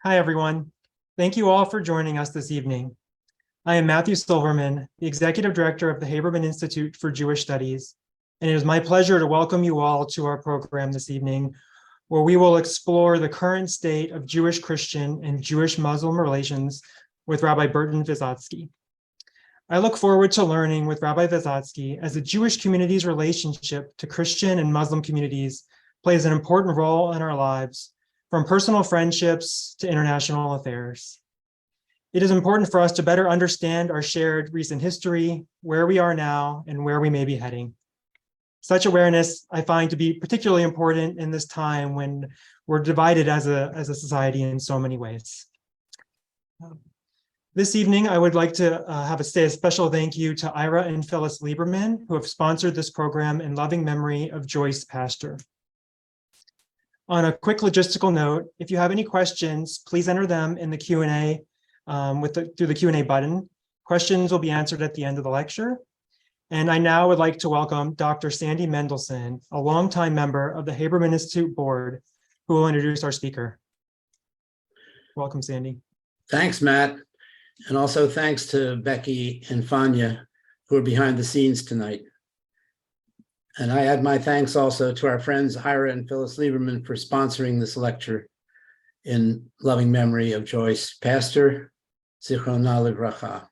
Hi, everyone. Thank you all for joining us this evening. I am Matthew Silverman, the Executive Director of the Haberman Institute for Jewish Studies, and it is my pleasure to welcome you all to our program this evening, where we will explore the current state of Jewish-Christian and Jewish-Muslim relations with Rabbi Burton Visotzky. I look forward to learning with Rabbi Visotzky as the Jewish community's relationship to Christian and Muslim communities plays an important role in our lives, from personal friendships to international affairs. It is important for us to better understand our shared recent history, where we are now, and where we may be heading. Such awareness I find to be particularly important in this time when we're divided as a society in so many ways. This evening, I would like to say a special thank you to Ira and Phyllis Lieberman, who have sponsored this program in loving memory of Joyce Pastor. On a quick logistical note, if you have any questions, please enter them in the Q&A through the Q&A button. Questions will be answered at the end of the lecture. And I now would like to welcome Dr. Sandy Mendelson, a longtime member of the Haberman Institute Board, who will introduce our speaker. Welcome, Sandy. Thanks, Matt. And also thanks to Becky and Fania, who are behind the scenes tonight. And I add my thanks also to our friends Ira and Phyllis Lieberman for sponsoring this lecture in loving memory of Joyce Pastor, Zichrona Livracha.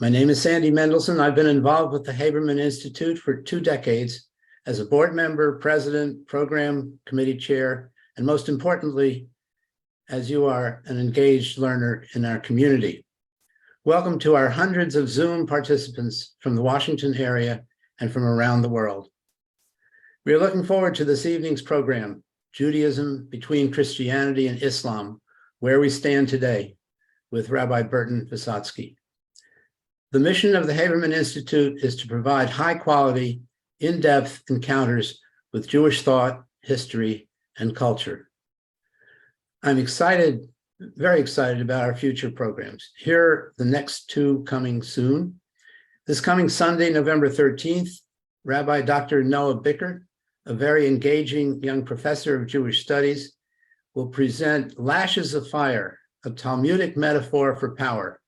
My name is Sandy Mendelson. I've been involved with the Haberman Institute for 2 decades as a board member, president, program committee chair, and most importantly, as you are an engaged learner in our community. Welcome to our hundreds of Zoom participants from the Washington area and from around the world. We are looking forward to this evening's program, Judaism Between Christianity and Islam, Where We Stand Today, with Rabbi Burton Visotzky. The mission of the Haberman Institute is to provide high-quality, in-depth encounters with Jewish thought, history, and culture. I'm excited, very excited about our future programs. Here are the next 2 coming soon. This coming Sunday, November 13th, Rabbi Dr. Noah Bickert, a very engaging young professor of Jewish studies, will present Lashes of Fire, a Talmudic metaphor for power.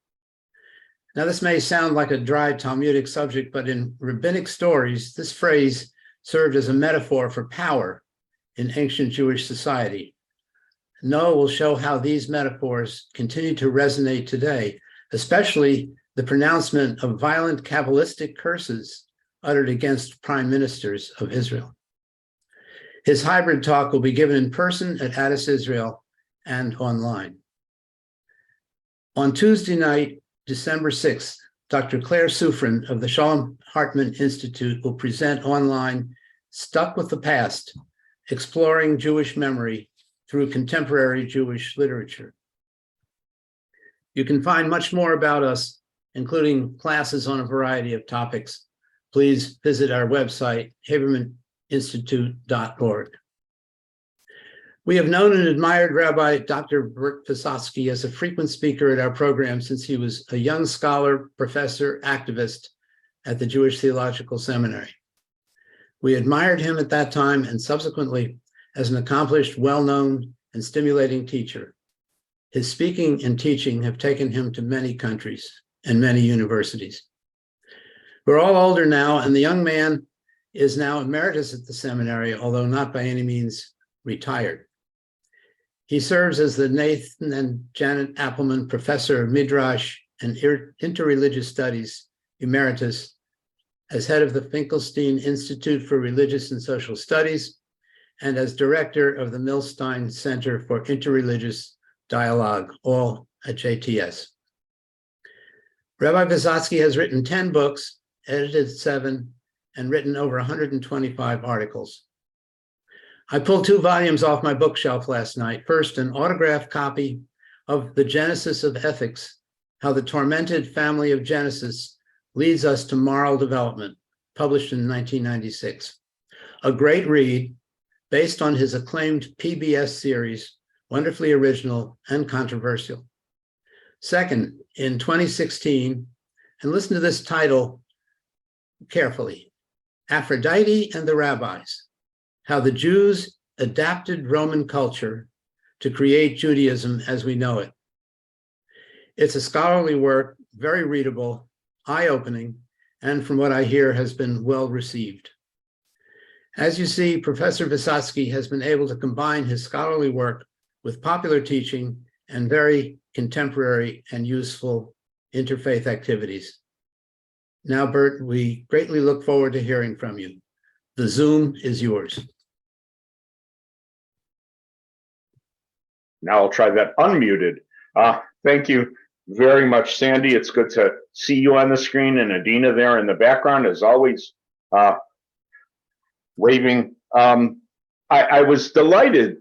Now, this may sound like a dry Talmudic subject, but in rabbinic stories, this phrase served as a metaphor for power in ancient Jewish society. Noah will show how these metaphors continue to resonate today, especially the pronouncement of violent Kabbalistic curses uttered against prime ministers of Israel. His hybrid talk will be given in person at Addis Israel and online. On Tuesday night, December 6th, Dr. Claire Sufrin of the Shalom Hartman Institute will present online Stuck with the Past, Exploring Jewish Memory through Contemporary Jewish Literature. You can find much more about us, including classes on a variety of topics. Please visit our website, habermaninstitute.org. We have known and admired Rabbi Dr. Burt Visotzky as a frequent speaker at our program since he was a young scholar, professor, activist at the Jewish Theological Seminary. We admired him at that time and subsequently as an accomplished, well-known, and stimulating teacher. His speaking and teaching have taken him to many countries and many universities. We're all older now, and the young man is now emeritus at the seminary, although not by any means retired. He serves as the Nathan and Janet Appelman Professor of Midrash and Interreligious Studies Emeritus, as head of the Finkelstein Institute for Religious and Social Studies, and as director of the Milstein Center for Interreligious Dialogue, all at JTS. Rabbi Visotzky has written 10 books, edited 7, and written over 125 articles. I pulled 2 volumes off my bookshelf last night. First, an autographed copy of The Genesis of Ethics, How the Tormented Family of Genesis Leads Us to Moral Development, published in 1996. A great read based on his acclaimed PBS series, wonderfully original and controversial. Second, in 2016, and listen to this title carefully, Aphrodite and the Rabbis, How the Jews Adapted Roman Culture to create Judaism as we know it. It's a scholarly work, very readable, eye-opening, and from what I hear has been well received. As you see, Professor Visotzky has been able to combine his scholarly work with popular teaching and very contemporary and useful interfaith activities. Now, Bert, we greatly look forward to hearing from you. The Zoom is yours. Now I'll try that unmuted. Thank you very much, Sandy. It's good to see you on the screen and Adina there in the background, as always, waving. I was delighted,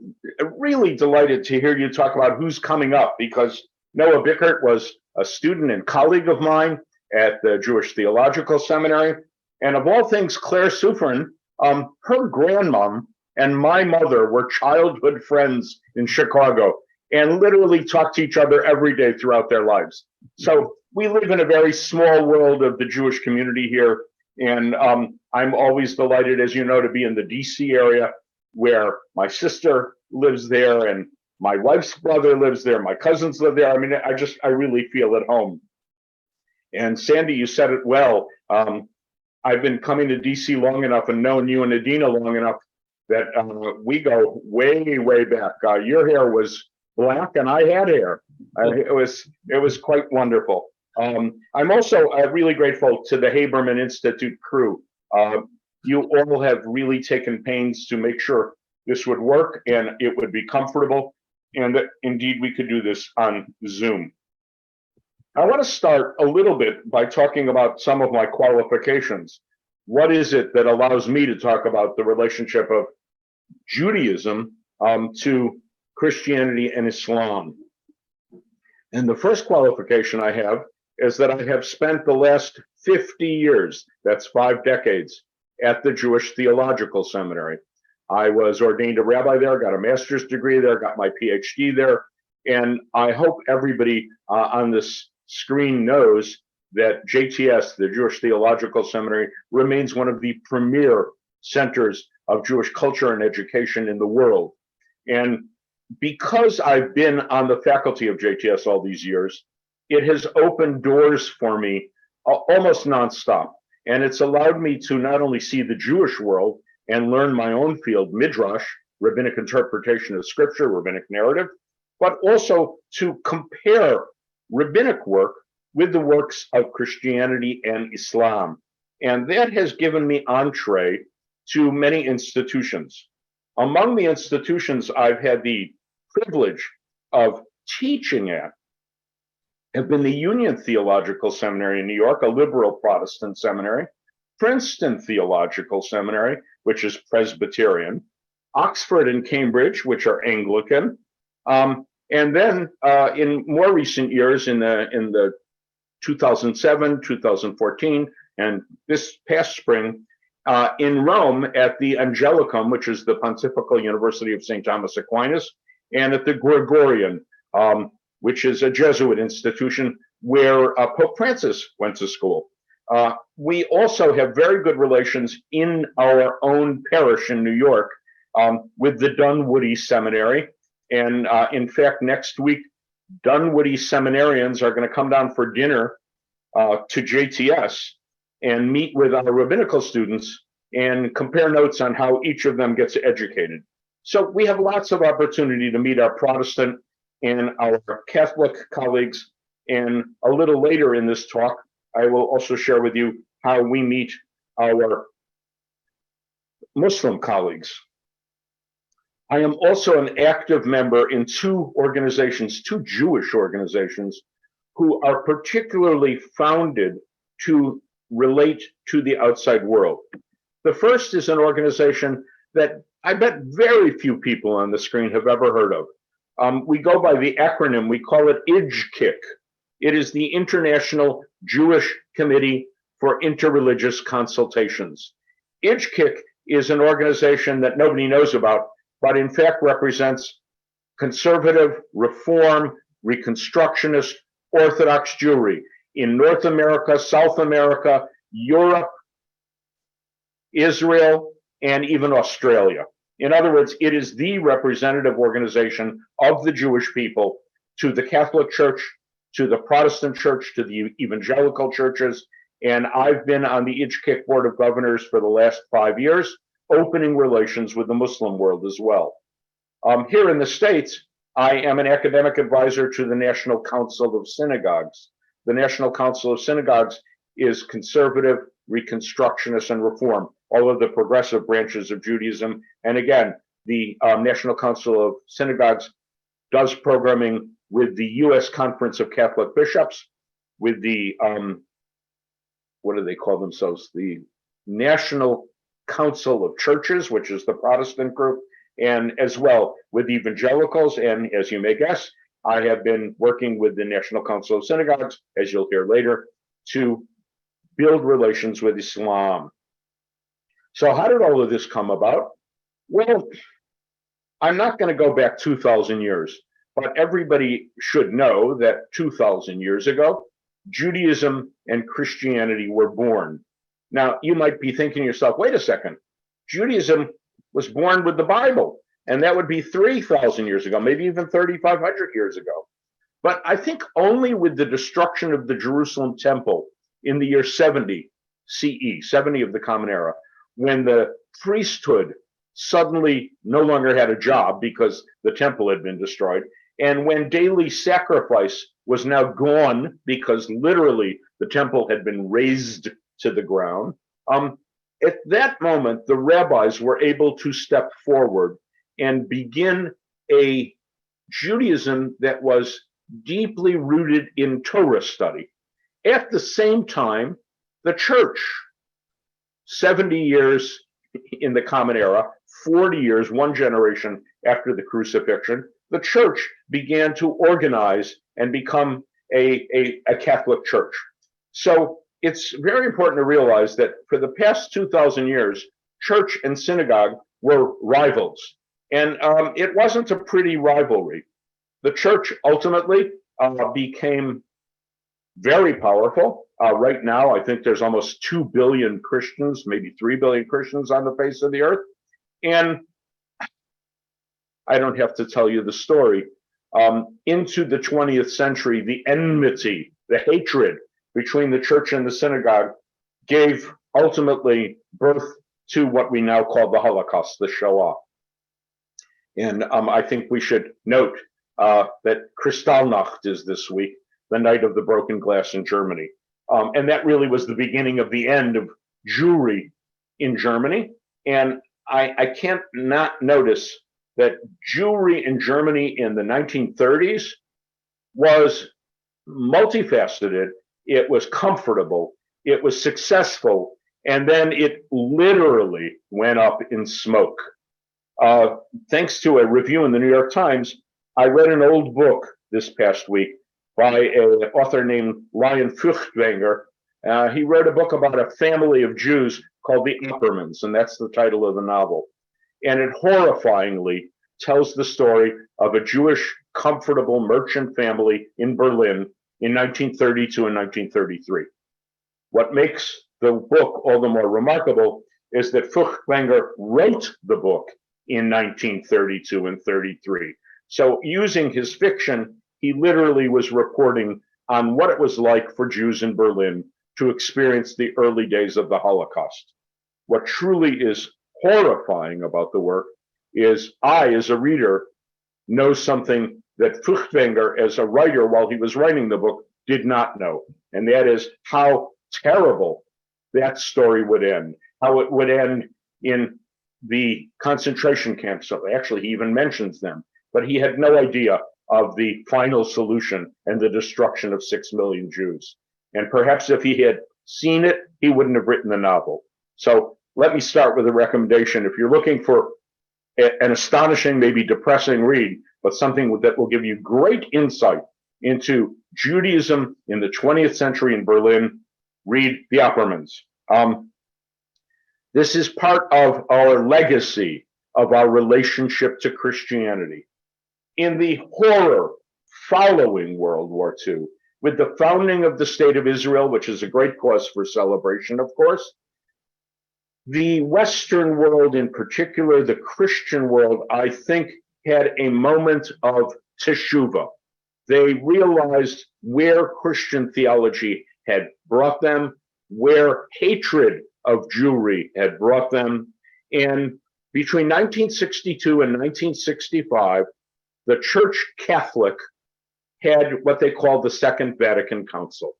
really delighted to hear you talk about who's coming up, because Noah Bickert was a student and colleague of mine at the Jewish Theological Seminary. And of all things, Claire Sufrin, her grandmom and my mother were childhood friends in Chicago and literally talked to each other every day throughout their lives. So we live in a very small world of the Jewish community here. And I'm always delighted, as you know, to be in the DC area, where my sister lives there and my wife's brother lives there, my cousins live there. I mean, I really feel at home. And Sandy, you said it well. I've been coming to DC long enough and known you and Adina long enough that we go way, way back. Your hair was black and I had hair. It was quite wonderful. I'm also really grateful to the Haberman Institute crew. You all have really taken pains to make sure this would work and it would be comfortable, and that indeed we could do this on Zoom. I want to start a little bit by talking about some of my qualifications. What is it that allows me to talk about the relationship of Judaism to Christianity and Islam? And the first qualification I have is that I have spent the last 50 years, that's 5 decades, at the Jewish Theological Seminary. I was ordained a rabbi there, got a master's degree there, got my PhD there, and I hope everybody on this screen knows that JTS, the Jewish Theological Seminary, remains one of the premier centers of Jewish culture and education in the world. And because I've been on the faculty of JTS all these years, it has opened doors for me almost nonstop. And it's allowed me to not only see the Jewish world and learn my own field, Midrash, rabbinic interpretation of scripture, rabbinic narrative, but also to compare rabbinic work with the works of Christianity and Islam. And that has given me entree to many institutions. Among the institutions I've had the privilege of teaching at have been the Union Theological Seminary in New York, a liberal Protestant seminary, Princeton Theological Seminary, which is Presbyterian, Oxford and Cambridge, which are Anglican, and then in more recent years, in the 2007, 2014, and this past spring, in Rome at the Angelicum, which is the Pontifical University of St. Thomas Aquinas, and at the Gregorian, which is a Jesuit institution where Pope Francis went to school. We also have very good relations in our own parish in New York with the Dunwoody Seminary. And in fact, next week, Dunwoody seminarians are going to come down for dinner to JTS and meet with our rabbinical students and compare notes on how each of them gets educated. So we have lots of opportunity to meet our Protestant and our Catholic colleagues. And a little later in this talk, I will also share with you how we meet our Muslim colleagues. I am also an active member in 2 organizations, 2 Jewish organizations, who are particularly founded to relate to the outside world. The first is an organization that I bet very few people on the screen have ever heard of. We go by the acronym, we call it IJKIC. It is the International Jewish Committee for Interreligious Consultations. IJKIC is an organization that nobody knows about, but in fact represents conservative, reform, reconstructionist, Orthodox Jewry in North America, South America, Europe, Israel, and even Australia. In other words, it is the representative organization of the Jewish people to the Catholic Church, to the Protestant Church, to the evangelical churches. And I've been on the IJKIC Board of Governors for the last 5 years, opening relations with the Muslim world as well. Here in the States, I am an academic advisor to the National Council of Synagogues. The National Council of Synagogues is conservative, reconstructionist, and reform, all of the progressive branches of Judaism. And again, the National Council of Synagogues does programming with the U.S. Conference of Catholic Bishops, with the, what do they call themselves? The National Council of Churches, which is the Protestant group, and as well with evangelicals. And as you may guess, I have been working with the National Council of Synagogues, as you'll hear later, to build relations with Islam. So how did all of this come about? Well, I'm not going to go back 2,000 years, but everybody should know that 2,000 years ago, Judaism and Christianity were born. Now, you might be thinking to yourself, wait a second, Judaism was born with the Bible, and that would be 3,000 years ago, maybe even 3,500 years ago. But I think only with the destruction of the Jerusalem temple in the year 70 CE, 70 of the Common Era, when the priesthood suddenly no longer had a job because the temple had been destroyed, and when daily sacrifice was now gone because literally the temple had been razed to the ground, at that moment, the rabbis were able to step forward and begin a Judaism that was deeply rooted in Torah study. At the same time, the church, 70 years in the Common Era, 40 years, one generation after the crucifixion, the church began to organize and become a Catholic church. So it's very important to realize that for the past 2,000 years, church and synagogue were rivals. And it wasn't a pretty rivalry. The church ultimately became very powerful. Right now, I think there's almost 2 billion Christians, maybe 3 billion Christians on the face of the earth. And I don't have to tell you the story. Into the 20th century, the enmity, the hatred between the church and the synagogue gave ultimately birth to what we now call the Holocaust, the Shoah. And I think we should note that Kristallnacht is this week, the night of the broken glass in Germany. And that really was the beginning of the end of Jewry in Germany. And I can't not notice that Jewry in Germany in the 1930s was multifaceted. It was comfortable, it was successful, and then it literally went up in smoke. Thanks to a review in the New York Times, I read an old book this past week by an author named Lion Feuchtwanger. He wrote a book about a family of Jews called the Oppermans, and that's the title of the novel. And it horrifyingly tells the story of a Jewish comfortable merchant family in Berlin in 1932 and 1933. What makes the book all the more remarkable is that Feuchtwanger wrote the book in 1932 and 33. So using his fiction, he literally was reporting on what it was like for Jews in Berlin to experience the early days of the Holocaust. What truly is horrifying about the work is I, as a reader, know something that Feuchtwanger, as a writer, while he was writing the book, did not know. And that is how terrible that story would end, how it would end in the concentration camps. So actually, he even mentions them, but he had no idea of the final solution and the destruction of 6 million Jews. And perhaps if he had seen it, he wouldn't have written the novel. So let me start with a recommendation. If you're looking for an astonishing, maybe depressing read, but something that will give you great insight into Judaism in the 20th century in Berlin, read The Oppermans. This is part of our legacy of our relationship to Christianity. In the horror following World War II, with the founding of the State of Israel, which is a great cause for celebration, of course, The Western world, in particular, the Christian world, I think had a moment of teshuvah. They realized where Christian theology had brought them, where hatred of Jewry had brought them. And between 1962 and 1965, the Church Catholic had what they called the Second Vatican Council.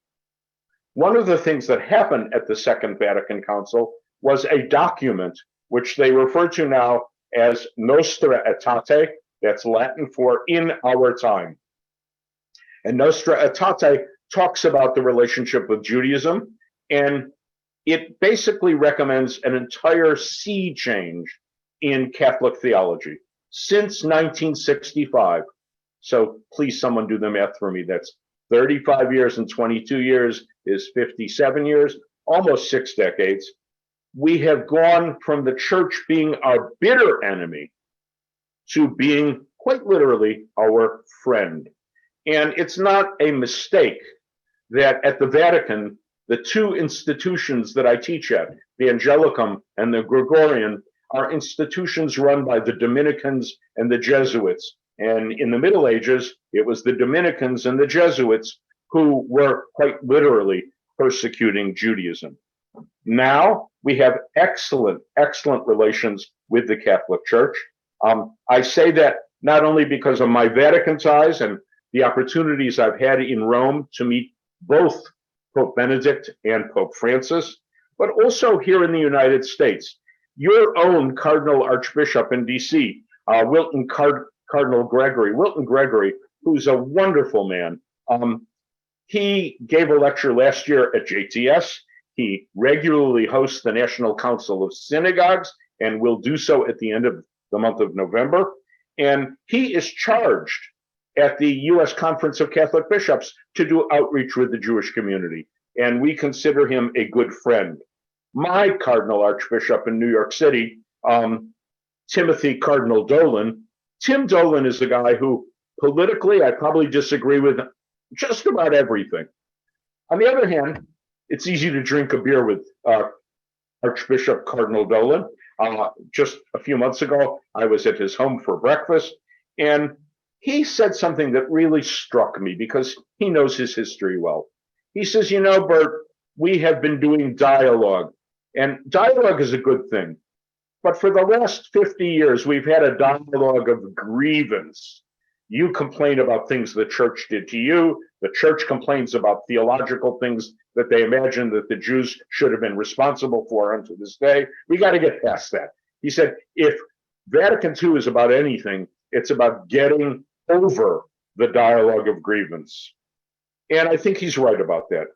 One of the things that happened at the Second Vatican Council was a document which they refer to now as Nostra Aetate. That's Latin for in our time. And Nostra Aetate talks about the relationship with Judaism, and it basically recommends an entire sea change in Catholic theology since 1965. So please, someone do the math for me. That's 35 years and 22 years is 57 years, almost 6 decades. We have gone from the church being our bitter enemy to being quite literally our friend. And it's not a mistake that at the Vatican, the two institutions that I teach at, the Angelicum and the Gregorian, are institutions run by the Dominicans and the Jesuits. And in the Middle Ages, it was the Dominicans and the Jesuits who were quite literally persecuting Judaism. Now we have excellent relations with the Catholic Church. I say that not only because of my Vatican ties and the opportunities I've had in Rome to meet both Pope Benedict and Pope Francis, but also here in the United States. Your own Cardinal Archbishop in DC, Cardinal Gregory, Wilton Gregory, who's a wonderful man. He gave a lecture last year at JTS. He regularly hosts the National Council of Synagogues and will do so at the end of the month of November. And he is charged at the U.S. Conference of Catholic Bishops to do outreach with the Jewish community. And we consider him a good friend. My Cardinal Archbishop in New York City, Timothy Cardinal Dolan, Tim Dolan is a guy who politically I probably disagree with just about everything. On the other hand, it's easy to drink a beer with Archbishop Cardinal Dolan. Just a few months ago, I was at his home for breakfast, and he said something that really struck me because he knows his history well. He says, you know, Bert, we have been doing dialogue, and dialogue is a good thing. But for the last 50 years, we've had a dialogue of grievance. You complain about things the church did to you. The church complains about theological things that they imagine that the Jews should have been responsible for unto this day. We got to get past that. He said, if Vatican II is about anything, it's about getting over the dialogue of grievance. And I think he's right about that.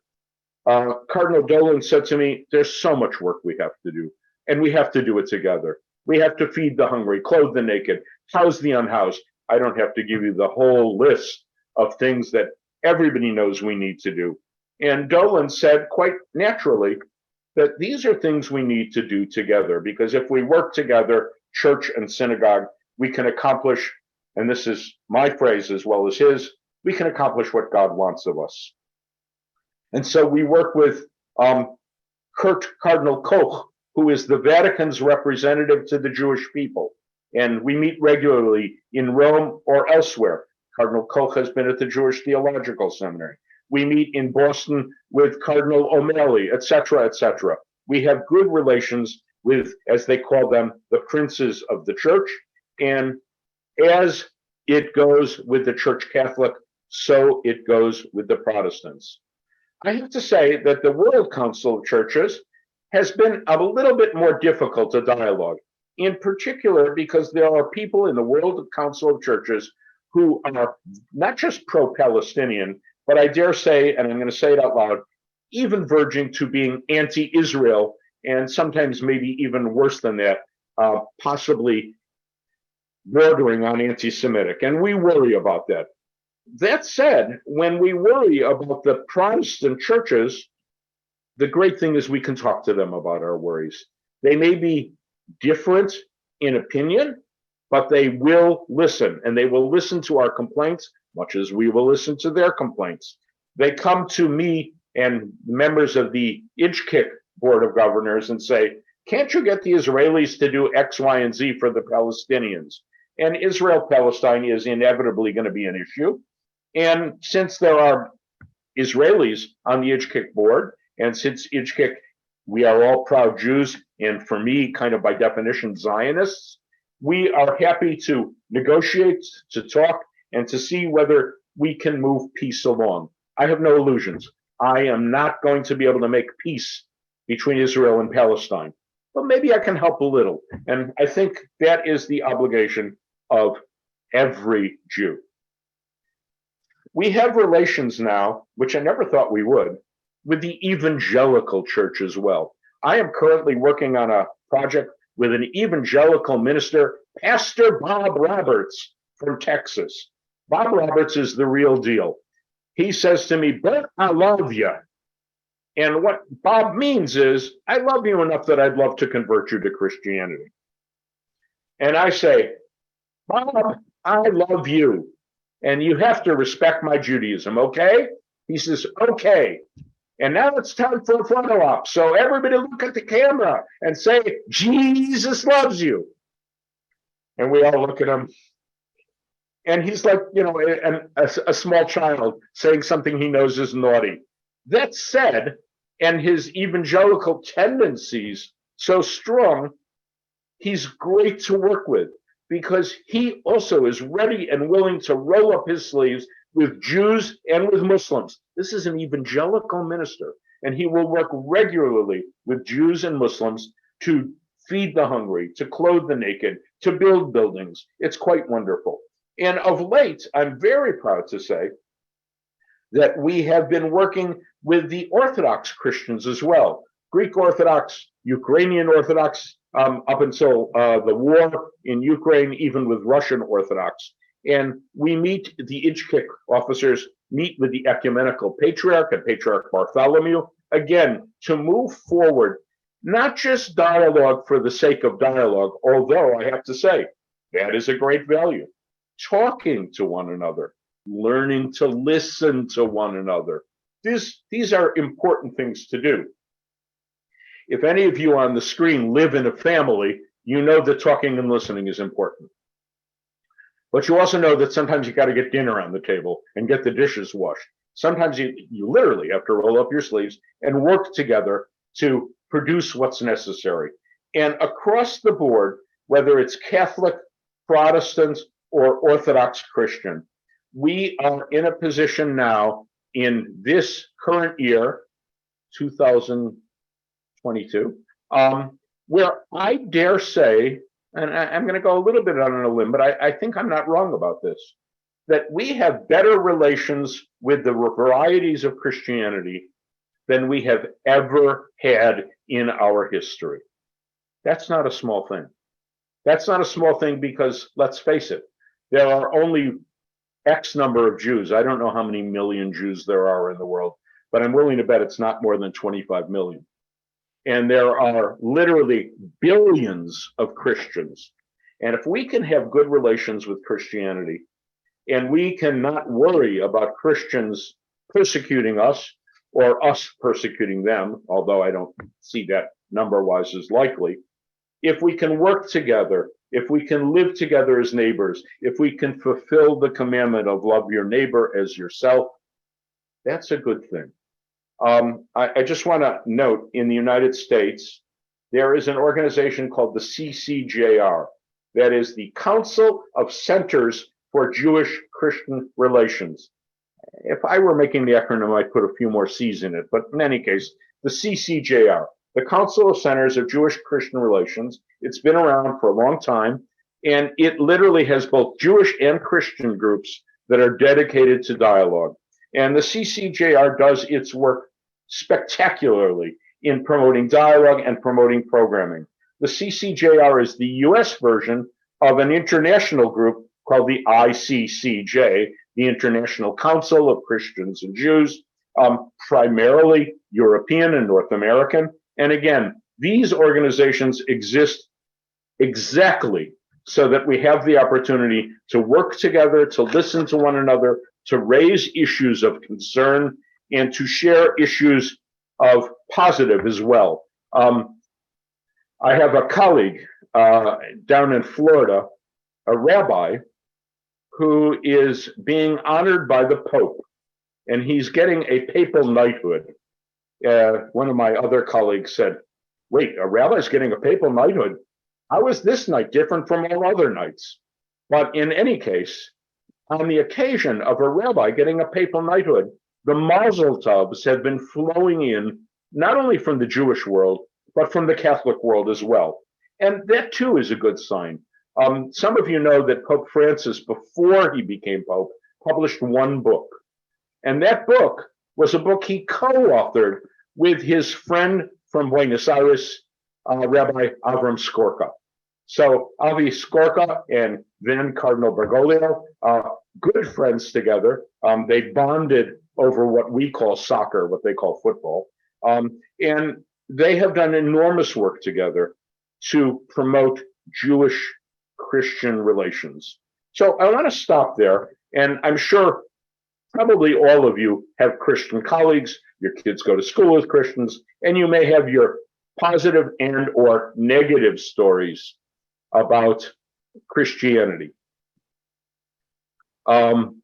Cardinal Dolan said to me, there's so much work we have to do, and we have to do it together. We have to feed the hungry, clothe the naked, house the unhoused. I don't have to give you the whole list of things that everybody knows we need to do. And Dolan said quite naturally that these are things we need to do together, because if we work together, church and synagogue, we can accomplish, and this is my phrase as well as his, we can accomplish what God wants of us. And so we work with Cardinal Koch, who is the Vatican's representative to the Jewish people. And we meet regularly in Rome or elsewhere. Cardinal Koch has been at the Jewish Theological Seminary. We meet in Boston with Cardinal O'Malley, et cetera, et cetera. We have good relations with, as they call them, the princes of the church. And as it goes with the Church Catholic, so it goes with the Protestants. I have to say that the World Council of Churches has been a little bit more difficult to dialogue, in particular because there are people in the World Council of Churches who are not just pro-Palestinian, but I dare say, and I'm going to say it out loud, even verging to being anti-Israel, and sometimes maybe even worse than that, possibly bordering on anti-Semitic. And we worry about that. That said, when we worry about the Protestant churches, the great thing is we can talk to them about our worries. They may be different in opinion, but they will listen, and they will listen to our complaints much as we will listen to their complaints. They come to me and members of the IJKIC Board of Governors and say, Can't you get the Israelis to do X, Y, and Z for the Palestinians? And Israel-Palestine is inevitably going to be an issue. And since there are Israelis on the IJKIC board, and since IJKIC, we are all proud Jews, and for me, kind of by definition, Zionists, we are happy to negotiate, to talk, and to see whether we can move peace along. I have no illusions. I am not going to be able to make peace between Israel and Palestine, but maybe I can help a little. And I think that is the obligation of every Jew. We have relations now, which I never thought we would, with the evangelical church as well. I am currently working on a project with an evangelical minister, Pastor Bob Roberts from Texas. Bob Roberts is the real deal. He says to me, "Bert, I love you." And what Bob means is, I love you enough that I'd love to convert you to Christianity. And I say, "Bob, I love you, and you have to respect my Judaism, okay?" He says, "Okay. And now it's time for a photo op. So everybody look at the camera and say, 'Jesus loves you.'" And we all look at him. And he's like, a small child saying something he knows is naughty. That said, and his evangelical tendencies so strong, he's great to work with because he also is ready and willing to roll up his sleeves with Jews and with Muslims. This is an evangelical minister, and he will work regularly with Jews and Muslims to feed the hungry, to clothe the naked, to build buildings. It's quite wonderful. And of late, I'm very proud to say that we have been working with the Orthodox Christians as well. Greek Orthodox, Ukrainian Orthodox, up until the war in Ukraine, even with Russian Orthodox. And we meet, the IJKIC officers meet with the ecumenical patriarch and Patriarch Bartholomew, again, to move forward, not just dialogue for the sake of dialogue, although I have to say, that is a great value. Talking to one another, learning to listen to one another. These are important things to do. If any of you on the screen live in a family, you know that talking and listening is important. But you also know that sometimes you got to get dinner on the table and get the dishes washed. Sometimes you literally have to roll up your sleeves and work together to produce what's necessary. And across the board, whether it's Catholic, Protestant, or Orthodox Christian, we are in a position now in this current year, 2022, where I dare say, and I'm going to go a little bit on a limb, but I think I'm not wrong about this, that we have better relations with the varieties of Christianity than we have ever had in our history. That's not a small thing. That's not a small thing because, let's face it, there are only X number of Jews. I don't know how many million Jews there are in the world, but I'm willing to bet it's not more than 25 million. And there are literally billions of Christians. And if we can have good relations with Christianity, and we can not worry about Christians persecuting us or us persecuting them, although I don't see that number-wise as likely, if we can work together, if we can live together as neighbors, if we can fulfill the commandment of love your neighbor as yourself, that's a good thing. I just want to note, in the United States, there is an organization called the CCJR, that is the Council of Centers for Jewish-Christian Relations. If I were making the acronym, I'd put a few more C's in it, but in any case, the CCJR, the Council of Centers of Jewish-Christian Relations. It's been around for a long time, and it literally has both Jewish and Christian groups that are dedicated to dialogue. And the CCJR does its work spectacularly in promoting dialogue and promoting programming. The CCJR is the US version of an international group called the ICCJ, the International Council of Christians and Jews, primarily European and North American. And again, these organizations exist exactly so that we have the opportunity to work together, to listen to one another, to raise issues of concern, and to share issues of positive as well. I have a colleague down in Florida, a rabbi, who is being honored by the Pope, and he's getting a papal knighthood. One of my other colleagues said, wait, a rabbi's getting a papal knighthood? How is this knight different from all other knights? But in any case, on the occasion of a rabbi getting a papal knighthood, the mazel tovs have been flowing in, not only from the Jewish world, but from the Catholic world as well. And that too is a good sign. Some of you know that Pope Francis, before he became Pope, published one book. And that book was a book he co-authored with his friend from Buenos Aires, Rabbi Avram Skorka. So Avi Skorka and then Cardinal Bergoglio, good friends together. They bonded over what we call soccer, what they call football. And they have done enormous work together to promote Jewish-Christian relations. So I want to stop there, and I'm sure probably all of you have Christian colleagues, your kids go to school with Christians, and you may have your positive and or negative stories about Christianity. The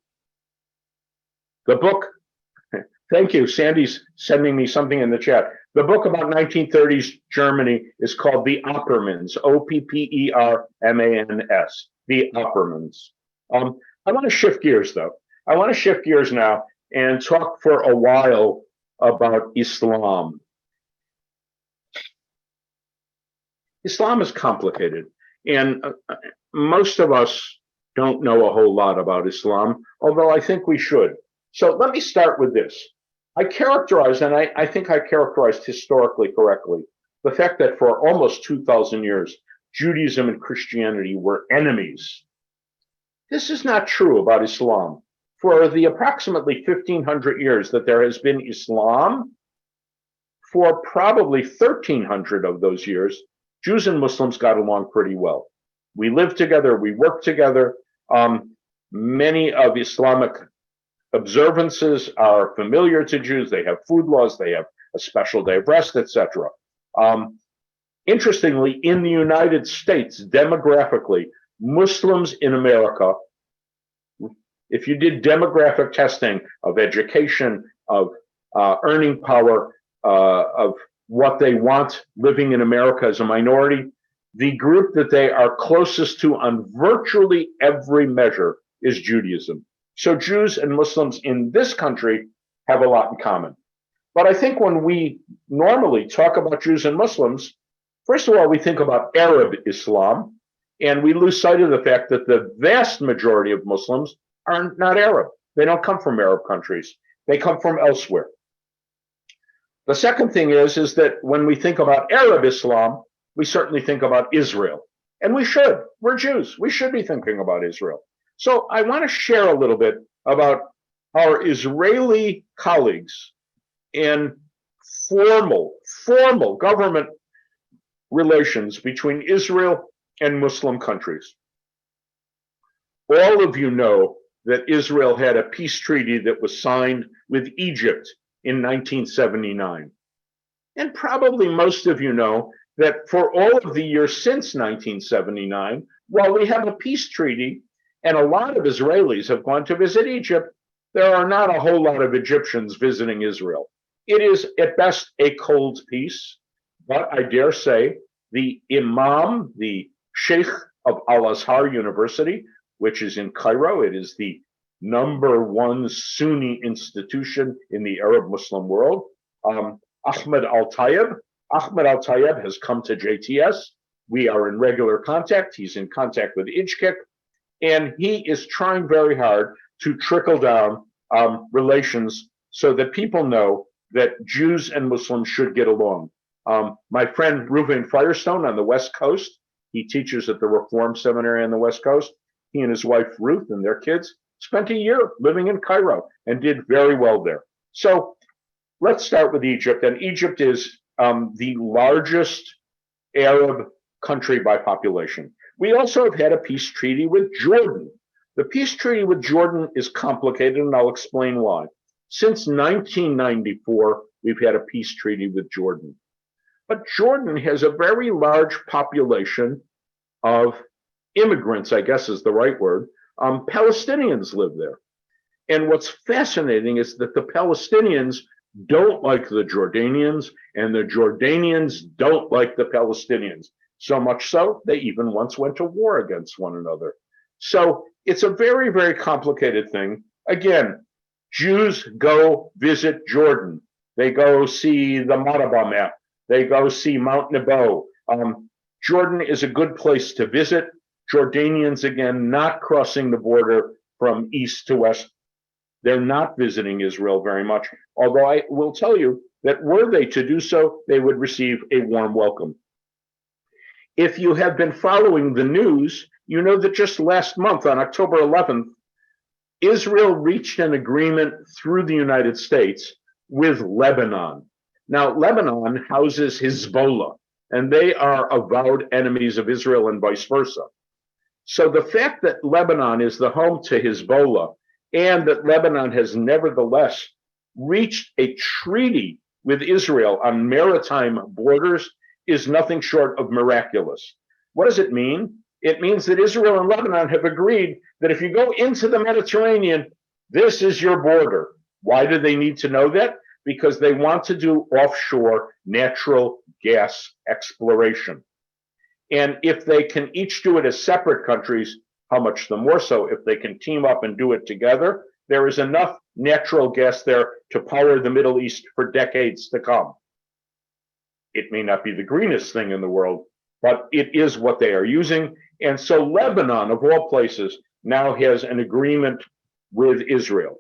book, thank you, Sandy's sending me something in the chat. The book about 1930s Germany is called The Oppermans, Oppermans, The Oppermans. I want to shift gears though. I want to shift gears now and talk for a while about Islam. Islam is complicated, and most of us don't know a whole lot about Islam, although I think we should. So let me start with this. I characterized, and I think I characterized historically correctly, the fact that for almost 2,000 years, Judaism and Christianity were enemies. This is not true about Islam. For the approximately 1,500 years that there has been Islam, for probably 1,300 of those years, Jews and Muslims got along pretty well. We lived together, we worked together. Many of Islamic observances are familiar to Jews. They have food laws, they have a special day of rest, etc. Interestingly, in the United States, demographically, Muslims in America, if you did demographic testing of education, of earning power, of what they want living in America as a minority, the group that they are closest to on virtually every measure is Judaism. So Jews and Muslims in this country have a lot in common. But I think when we normally talk about Jews and Muslims, first of all, we think about Arab Islam, and we lose sight of the fact that the vast majority of Muslims are not Arab. They don't come from Arab countries. They come from elsewhere. The second thing is that when we think about Arab Islam, we certainly think about Israel. And we should. We're Jews. We should be thinking about Israel. So I want to share a little bit about our Israeli colleagues and formal government relations between Israel and Muslim countries. All of you know that Israel had a peace treaty that was signed with Egypt in 1979. And probably most of you know that for all of the years since 1979, while we have a peace treaty and a lot of Israelis have gone to visit Egypt, there are not a whole lot of Egyptians visiting Israel. It is at best a cold peace, but I dare say the Imam, the Sheikh of Al-Azhar University, which is in Cairo, it is the #1 Sunni institution in the Arab Muslim world. Ahmed Al-Tayeb has come to JTS. We are in regular contact. He's in contact with Ijkik, and he is trying very hard to trickle down relations so that people know that Jews and Muslims should get along. My friend Reuven Firestone on the West Coast, he teaches at the Reform Seminary on the West Coast. He and his wife Ruth and their kids spent a year living in Cairo and did very well there. So let's start with Egypt. And Egypt is the largest Arab country by population. We also have had a peace treaty with Jordan. The peace treaty with Jordan is complicated, and I'll explain why. Since 1994, we've had a peace treaty with Jordan. But Jordan has a very large population of immigrants, I guess is the right word. Palestinians live there. And what's fascinating is that the Palestinians don't like the Jordanians, and the Jordanians don't like the Palestinians. So much so, they even once went to war against one another. So it's a very, very complicated thing. Again, Jews go visit Jordan. They go see the Maraba map. They go see Mount Nebo. Jordan is a good place to visit. Jordanians, again, not crossing the border from east to west. They're not visiting Israel very much, although I will tell you that were they to do so, they would receive a warm welcome. If you have been following the news, you know that just last month, on October 11th, Israel reached an agreement through the United States with Lebanon. Now, Lebanon houses Hezbollah, and they are avowed enemies of Israel and vice versa. So the fact that Lebanon is the home to Hezbollah, and that Lebanon has nevertheless reached a treaty with Israel on maritime borders is nothing short of miraculous. What does it mean? It means that Israel and Lebanon have agreed that if you go into the Mediterranean, this is your border. Why do they need to know that? Because they want to do offshore natural gas exploration. And if they can each do it as separate countries, how much the more so if they can team up and do it together. There is enough natural gas there to power the Middle East for decades to come. It may not be the greenest thing in the world, but it is what they are using. And so Lebanon, of all places, now has an agreement with Israel.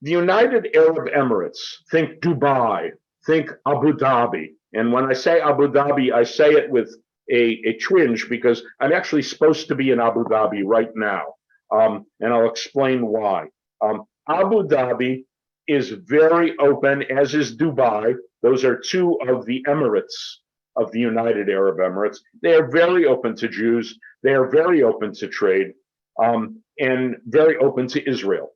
The United Arab Emirates, think Dubai, think Abu Dhabi. And when I say Abu Dhabi, I say it with a twinge because I'm actually supposed to be in Abu Dhabi right now. And I'll explain why. Abu Dhabi is very open, as is Dubai. Those are two of the Emirates of the United Arab Emirates. They are very open to Jews. They are very open to trade, and very open to Israel.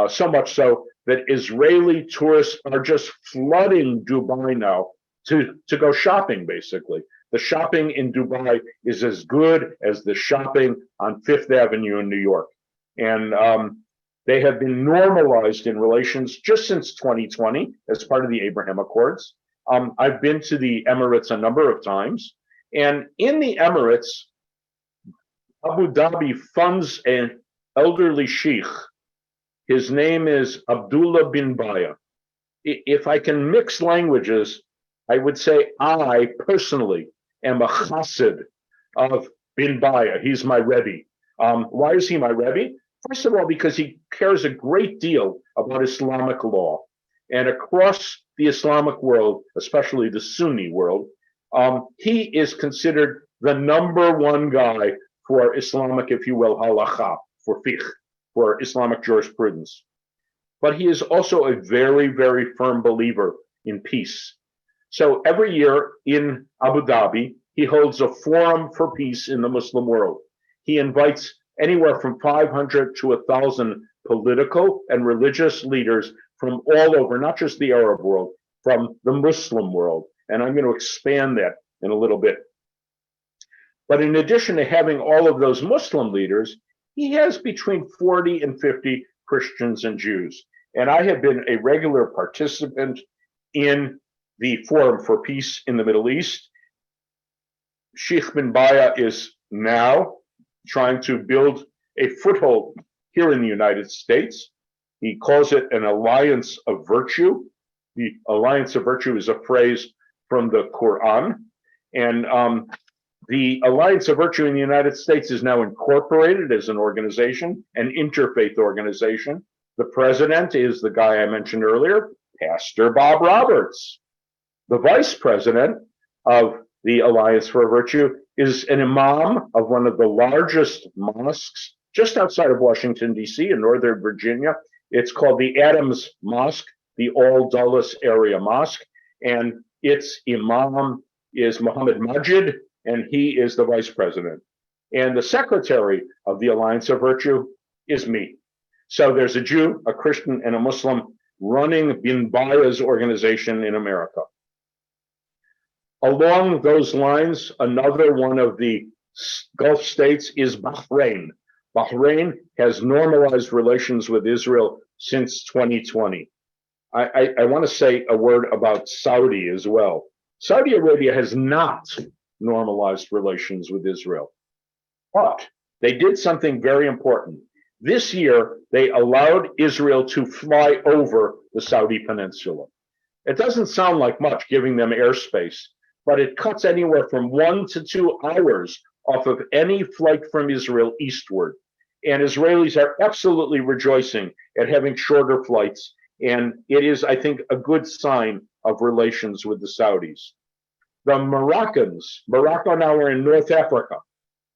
So much so that Israeli tourists are just flooding Dubai now to go shopping, basically. The shopping in Dubai is as good as the shopping on Fifth Avenue in New York. And they have been normalized in relations just since 2020 as part of the Abraham Accords. I've been to the Emirates a number of times. And in the Emirates, Abu Dhabi funds an elderly sheikh. His name is Abdullah bin Baya. If I can mix languages, I would say I personally am a chassid of bin Baya. He's my Rebbe. Why is he my Rebbe? First of all, because he cares a great deal about Islamic law. And across the Islamic world, especially the Sunni world, he is considered the #1 guy for Islamic, if you will, halakha, for fiqh, for Islamic jurisprudence. But he is also a very, very firm believer in peace. So every year in Abu Dhabi, he holds a forum for peace in the Muslim world. He invites anywhere from 500 to 1,000 political and religious leaders from all over, not just the Arab world, from the Muslim world. And I'm going to expand that in a little bit. But in addition to having all of those Muslim leaders, he has between 40 and 50 Christians and Jews. And I have been a regular participant in the Forum for Peace in the Middle East. Sheikh bin Baya is now trying to build a foothold here in the United States. He calls it an alliance of virtue. The alliance of virtue is a phrase from the Quran. And the alliance of virtue in the United States is now incorporated as an organization, an interfaith organization. The president is the guy I mentioned earlier, Pastor Bob Roberts. The vice president of the Alliance for Virtue is an imam of one of the largest mosques just outside of Washington, D.C. in Northern Virginia. It's called the Adams Mosque, the All Dulles Area Mosque. And its imam is Muhammad Majid, and he is the vice president. And the secretary of the Alliance of Virtue is me. So there's a Jew, a Christian, and a Muslim running bin Baya's organization in America. Along those lines, another one of the Gulf states is Bahrain. Bahrain has normalized relations with Israel since 2020. I want to say a word about Saudi as well. Saudi Arabia has not normalized relations with Israel, but they did something very important. This year, they allowed Israel to fly over the Saudi peninsula. It doesn't sound like much, giving them airspace, but it cuts anywhere from 1 to 2 hours off of any flight from Israel eastward. And Israelis are absolutely rejoicing at having shorter flights. And it is, I think, a good sign of relations with the Saudis. The Moroccans, Morocco now are in North Africa.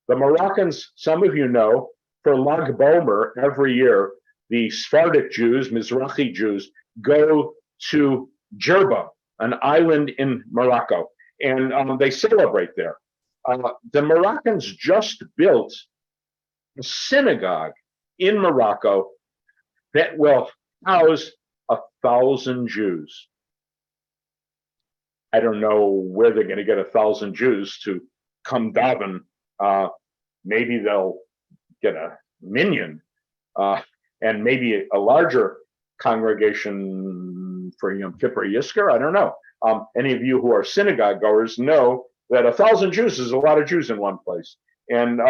The Moroccans, some of you know, for Lag Bomer every year, the Sephardic Jews, Mizrahi Jews, go to Jerba, an island in Morocco, and they celebrate there. The Moroccans just built a synagogue in Morocco that will house 1,000 Jews. I don't know where they're going to get 1,000 Jews to come daven. Maybe they'll get a minyan and maybe a larger congregation for Yom Kippur Yisker. I don't know. Any of you who are synagogue goers know that 1,000 Jews is a lot of Jews in one place. And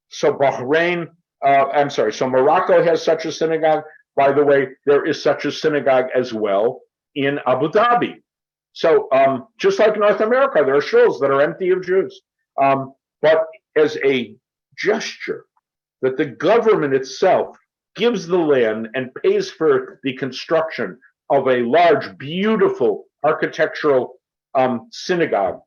so Morocco has such a synagogue. By the way, there is such a synagogue as well in Abu Dhabi. So just like North America, there are shuls that are empty of Jews. But as a gesture that the government itself gives the land and pays for the construction of a large, beautiful architectural synagogue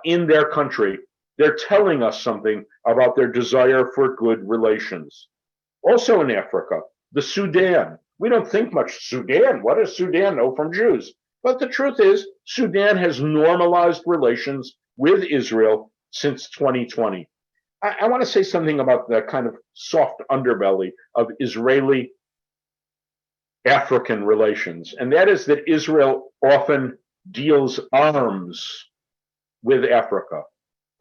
in their country, they're telling us something about their desire for good relations. Also in Africa, the Sudan. We don't think much Sudan. What does Sudan know from Jews? But the truth is, Sudan has normalized relations with Israel since 2020. I want to say something about the kind of soft underbelly of Israeli-African relations, and that is that Israel often deals arms with Africa.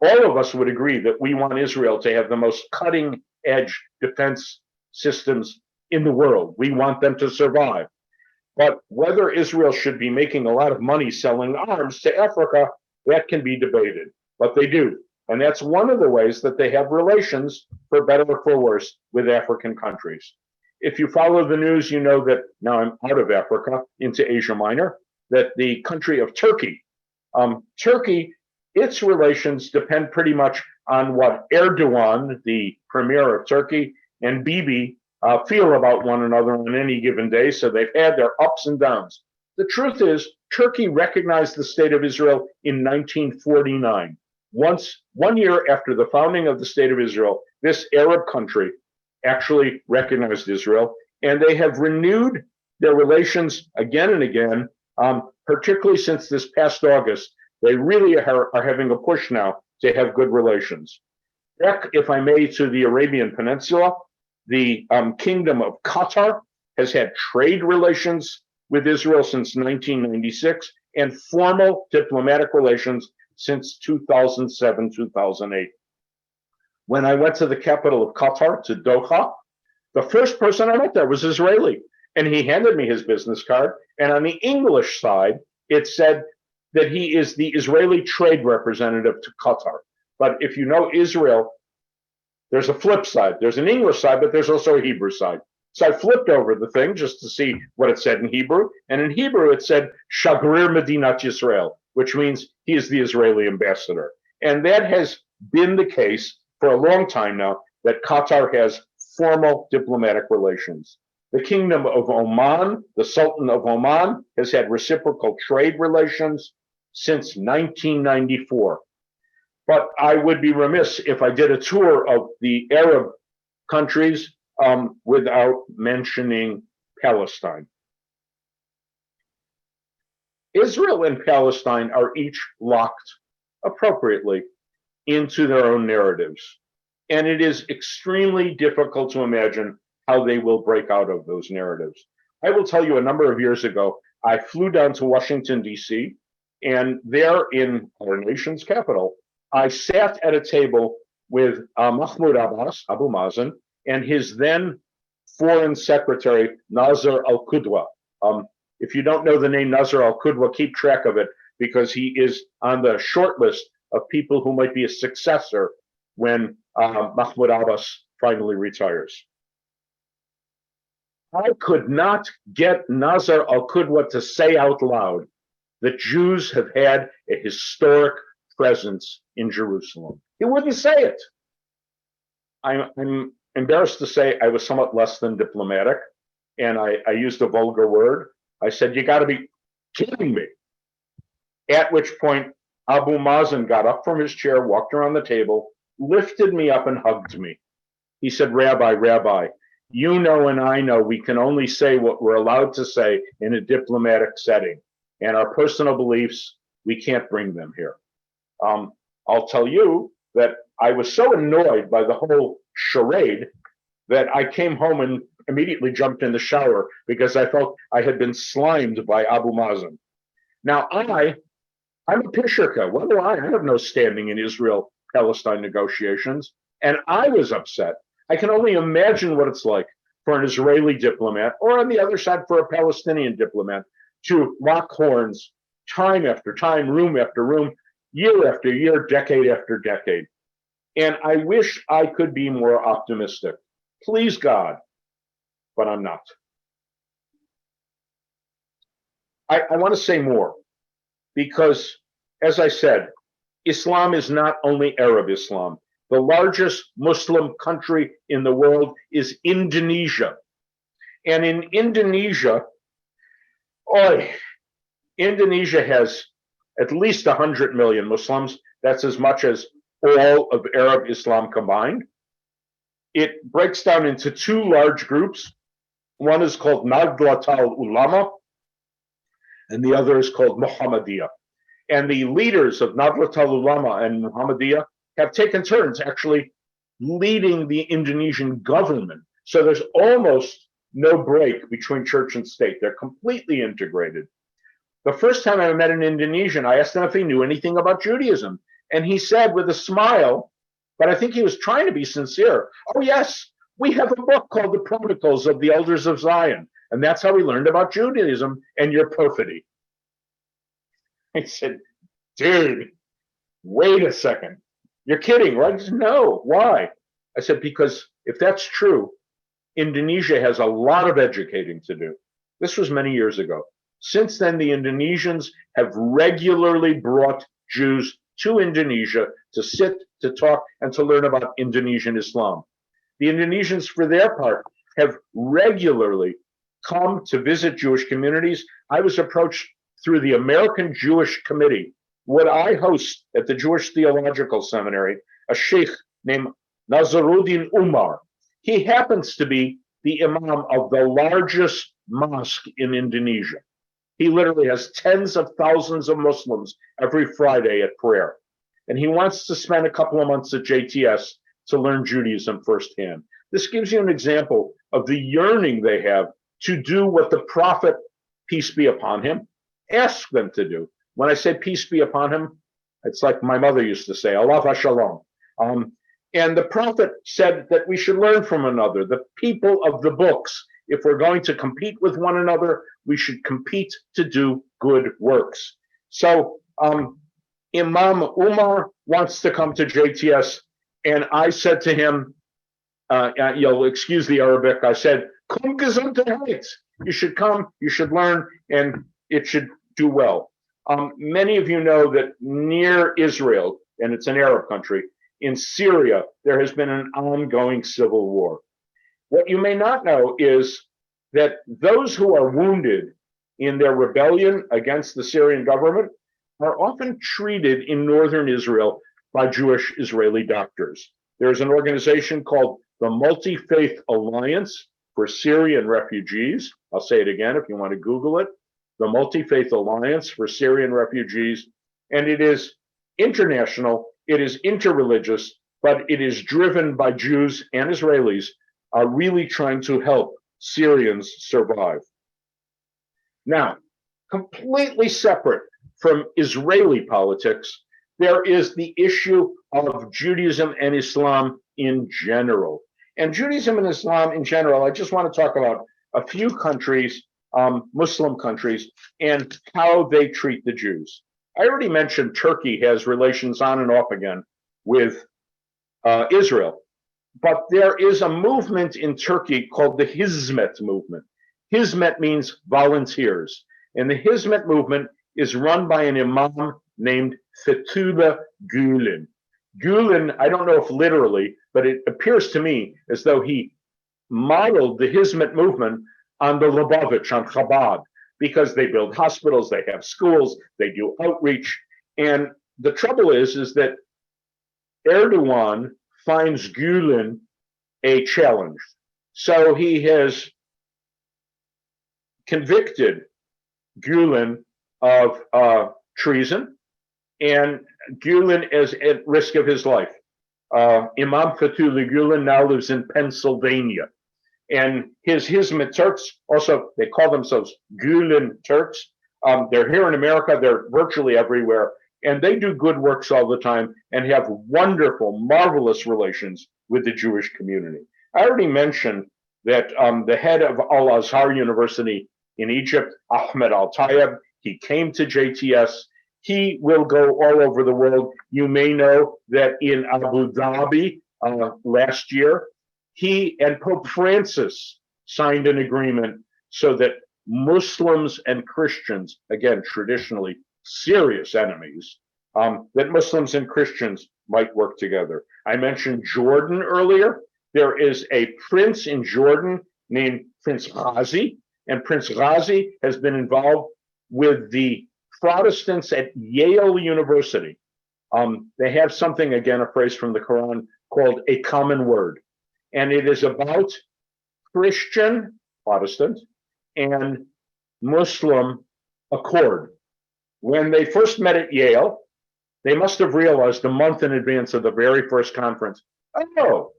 All of us would agree that we want Israel to have the most cutting-edge defense systems in the world. We want them to survive. But whether Israel should be making a lot of money selling arms to Africa, that can be debated. But they do. And that's one of the ways that they have relations, for better or for worse, with African countries. If you follow the news, you know that now I'm out of Africa into Asia Minor, that the country of Turkey, its relations depend pretty much on what Erdogan, the premier of Turkey, and Bibi feel about one another on any given day. So they've had their ups and downs. The truth is, Turkey recognized the state of Israel in 1949. 1 year after the founding of the state of Israel, this Arab country actually recognized Israel, and they have renewed their relations again and again, particularly since this past August. They really are having a push now to have good relations. Back, if I may, to the Arabian Peninsula, the Kingdom of Qatar has had trade relations with Israel since 1996 and formal diplomatic relations since 2007, 2008. When I went to the capital of Qatar, to Doha, the first person I met there was Israeli, and he handed me his business card, and on the English side, it said that he is the Israeli trade representative to Qatar. But if you know Israel, there's a flip side. There's an English side, but there's also a Hebrew side. So I flipped over the thing just to see what it said in Hebrew. And in Hebrew, it said, Shagrir Medinat Yisrael, which means he is the Israeli ambassador. And that has been the case for a long time now, that Qatar has formal diplomatic relations. The Kingdom of Oman, the Sultan of Oman, has had reciprocal trade relations since 1994. But I would be remiss if I did a tour of the Arab countries without mentioning Palestine. Israel and Palestine are each locked appropriately into their own narratives. And it is extremely difficult to imagine how they will break out of those narratives. I will tell you, a number of years ago, I flew down to Washington, D.C., And there in our nation's capital, I sat at a table with Mahmoud Abbas, Abu Mazen, and his then foreign secretary, Nasser al-Qudwa. If you don't know the name Nasser al-Qudwa, keep track of it, because he is on the short list of people who might be a successor when Mahmoud Abbas finally retires. I could not get Nasser al-Qudwa to say out loud that Jews have had a historic presence in Jerusalem. He wouldn't say it. I'm embarrassed to say I was somewhat less than diplomatic, and I used a vulgar word. I said, "You got to be kidding me." At which point, Abu Mazen got up from his chair, walked around the table, lifted me up and hugged me. He said, Rabbi, you know and I know we can only say what we're allowed to say in a diplomatic setting, and our personal beliefs, we can't bring them here. I'll tell you that I was so annoyed by the whole charade that I came home and immediately jumped in the shower because I felt I had been slimed by Abu Mazen. Now, I'm a Pishirka. What do I have no standing in Israel-Palestine negotiations, and I was upset. I can only imagine what it's like for an Israeli diplomat, or on the other side for a Palestinian diplomat, to lock horns time after time, room after room, year after year, decade after decade. And I wish I could be more optimistic. Please God, but I'm not. I want to say more, because, as I said, Islam is not only Arab Islam. The largest Muslim country in the world is Indonesia. And in Indonesia, Indonesia has at least 100 million Muslims. That's as much as all of Arab Islam combined. It breaks down into two large groups. One is called Nahdlatul Ulama, and the other is called Muhammadiyah. And the leaders of Nahdlatul Ulama and Muhammadiyah have taken turns actually leading the Indonesian government. So there's almost no break between church and state. They're completely integrated. The first time I met an Indonesian, I asked him if he knew anything about Judaism. And he said with a smile, but I think he was trying to be sincere, "Oh yes, we have a book called The Protocols of the Elders of Zion. And that's how we learned about Judaism and your perfidy." I said, "Dude, wait a second. You're kidding, right?" He said, "No, why?" I said, "Because if that's true, Indonesia has a lot of educating to do." This was many years ago. Since then, the Indonesians have regularly brought Jews to Indonesia to sit, to talk, and to learn about Indonesian Islam. The Indonesians, for their part, have regularly come to visit Jewish communities. I was approached through the American Jewish Committee. Would I host at the Jewish Theological Seminary a sheikh named Nazaruddin Umar? He happens to be the imam of the largest mosque in Indonesia. He literally has tens of thousands of Muslims every Friday at prayer. And he wants to spend a couple of months at JTS to learn Judaism firsthand. This gives you an example of the yearning they have to do what the prophet, peace be upon him, asked them to do. When I say peace be upon him, it's like my mother used to say, Allah v'shalom. And the prophet said that we should learn from another, the people of the books. If we're going to compete with one another, we should compete to do good works. So Imam Umar wants to come to JTS, and I said to him, you'll excuse the Arabic, I said, "Komm gesundheit." You should come, you should learn, and it should do well. Many of you know that near Israel, and it's an Arab country, in Syria, there has been an ongoing civil war. What you may not know is that those who are wounded in their rebellion against the Syrian government are often treated in northern Israel by Jewish Israeli doctors. There's an organization called the Multi-Faith Alliance for Syrian Refugees. I'll say it again if you want to Google it. The Multi-Faith Alliance for Syrian Refugees. And it is international, it is interreligious, but it is driven by Jews and Israelis really trying to help Syrians survive. Now, completely separate from Israeli politics, there is the issue of Judaism and Islam in general. And Judaism and Islam in general, I just want to talk about a few countries, Muslim countries, and how they treat the Jews. I already mentioned Turkey has relations on and off again with Israel. But there is a movement in Turkey called the Hizmet movement. Hizmet means volunteers. And the Hizmet movement is run by an imam named Fethullah Gulen. Gulen, I don't know if literally, but it appears to me as though he modeled the Hizmet movement on the Lubavitch, on Chabad, because they build hospitals, they have schools, they do outreach. And the trouble is that Erdogan finds Gulen a challenge. So he has convicted Gulen of treason, and Gulen is at risk of his life. Imam Fethullah Gulen now lives in Pennsylvania. And his Hizmet Turks, also, they call themselves Gulen Turks. They're here in America, they're virtually everywhere. And they do good works all the time and have wonderful, marvelous relations with the Jewish community. I already mentioned that the head of Al-Azhar University in Egypt, Ahmed Al-Tayeb, he came to JTS. He will go all over the world. You may know that in Abu Dhabi last year, he and Pope Francis signed an agreement so that Muslims and Christians, again, traditionally serious enemies, that Muslims and Christians might work together. I mentioned Jordan earlier. There is a prince in Jordan named Prince Ghazi, and Prince Ghazi has been involved with the Protestants at Yale University. They have something, again, a phrase from the Quran called a common word. And it is about Christian, Protestant, and Muslim accord. When they first met at Yale, they must have realized a month in advance of the very first conference, oh,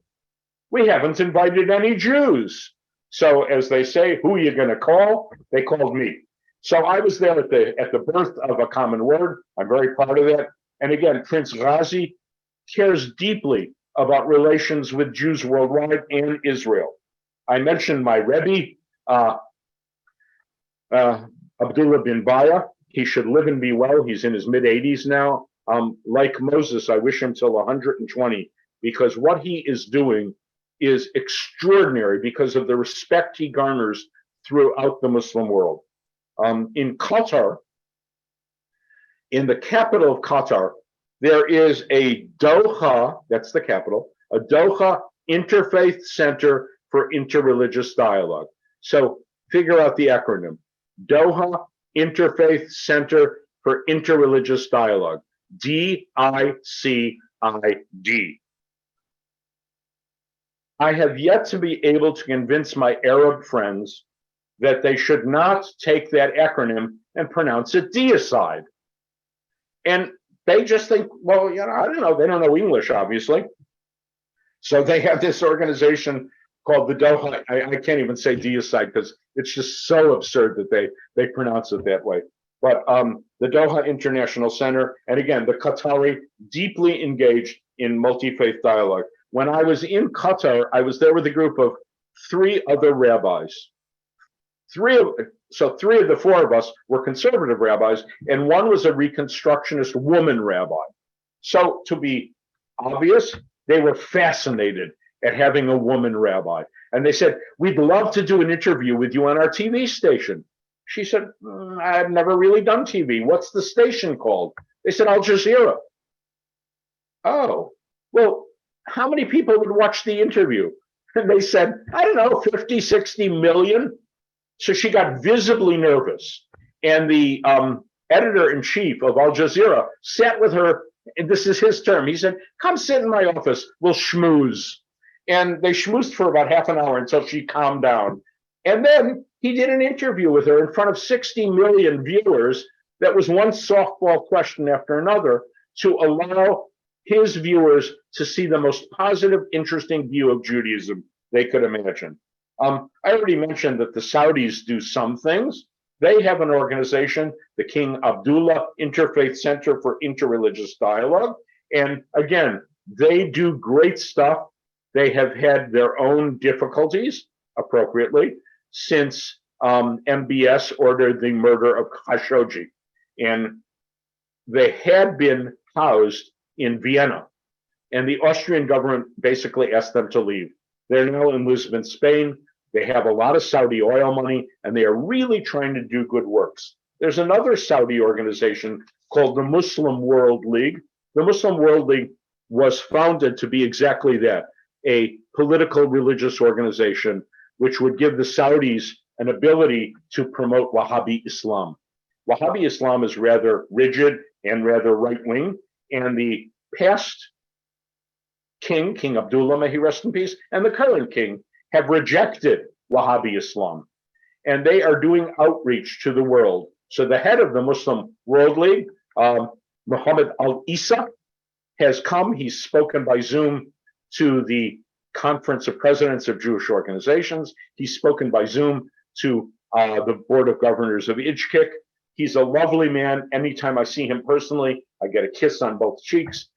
we haven't invited any Jews. So as they say, who are you going to call? They called me. So I was there at the birth of a common word. I'm very proud of that. And again, Prince Ghazi cares deeply about relations with Jews worldwide and Israel. I mentioned my Rabbi, Abdullah bin Baya. He should live and be well. He's in his mid-80s now. Like Moses, I wish him till 120, because what he is doing is extraordinary because of the respect he garners throughout the Muslim world. In Qatar, in the capital of Qatar, there is a Doha, that's the capital, a Doha Interfaith Center for Interreligious Dialogue. So figure out the acronym. Doha Interfaith Center for Interreligious Dialogue, DICID. I have yet to be able to convince my Arab friends that they should not take that acronym and pronounce it deicide. And they just think, well, you know, I don't know, they don't know English, obviously. So they have this organization called the Doha, I can't even say deicide because it's just so absurd that they pronounce it that way. But the Doha International Center, and again, the Qatari, deeply engaged in multi-faith dialogue. When I was in Qatar, I was there with a group of 3 other rabbis. Three of the 4 of us were conservative rabbis, and one was a Reconstructionist woman rabbi. So to be obvious, they were fascinated at having a woman rabbi. And they said, we'd love to do an interview with you on our TV station. She said, I've never really done TV. What's the station called? They said, Al Jazeera. Oh, well, how many people would watch the interview? And they said, I don't know, 50, 60 million. So she got visibly nervous. And the editor-in-chief of Al Jazeera sat with her, and this is his term. He said, come sit in my office, we'll schmooze. And they schmoozed for about half an hour until she calmed down. And then he did an interview with her in front of 60 million viewers. That was one softball question after another to allow his viewers to see the most positive, interesting view of Judaism they could imagine. I already mentioned that the Saudis do some things. They have an organization, the King Abdullah Interfaith Center for Interreligious Dialogue. And again, they do great stuff. They have had their own difficulties, appropriately, since MBS ordered the murder of Khashoggi. And they had been housed in Vienna, and the Austrian government basically asked them to leave. They're now in Lisbon, Spain. They have a lot of Saudi oil money, and they are really trying to do good works. There's another Saudi organization called the Muslim World League. The Muslim World League was founded to be exactly that, a political religious organization which would give the Saudis an ability to promote Wahhabi Islam. Wahhabi Islam is rather rigid and rather right-wing, and the past king, King Abdullah, may he rest in peace, and the current king have rejected Wahhabi Islam, and they are doing outreach to the world. So the head of the Muslim World League, Muhammad al-Isa, has come. He's spoken by Zoom to the Conference of Presidents of Jewish Organizations. He's spoken by Zoom to the Board of Governors of Ijkik. He's a lovely man. Anytime I see him personally, I get a kiss on both cheeks.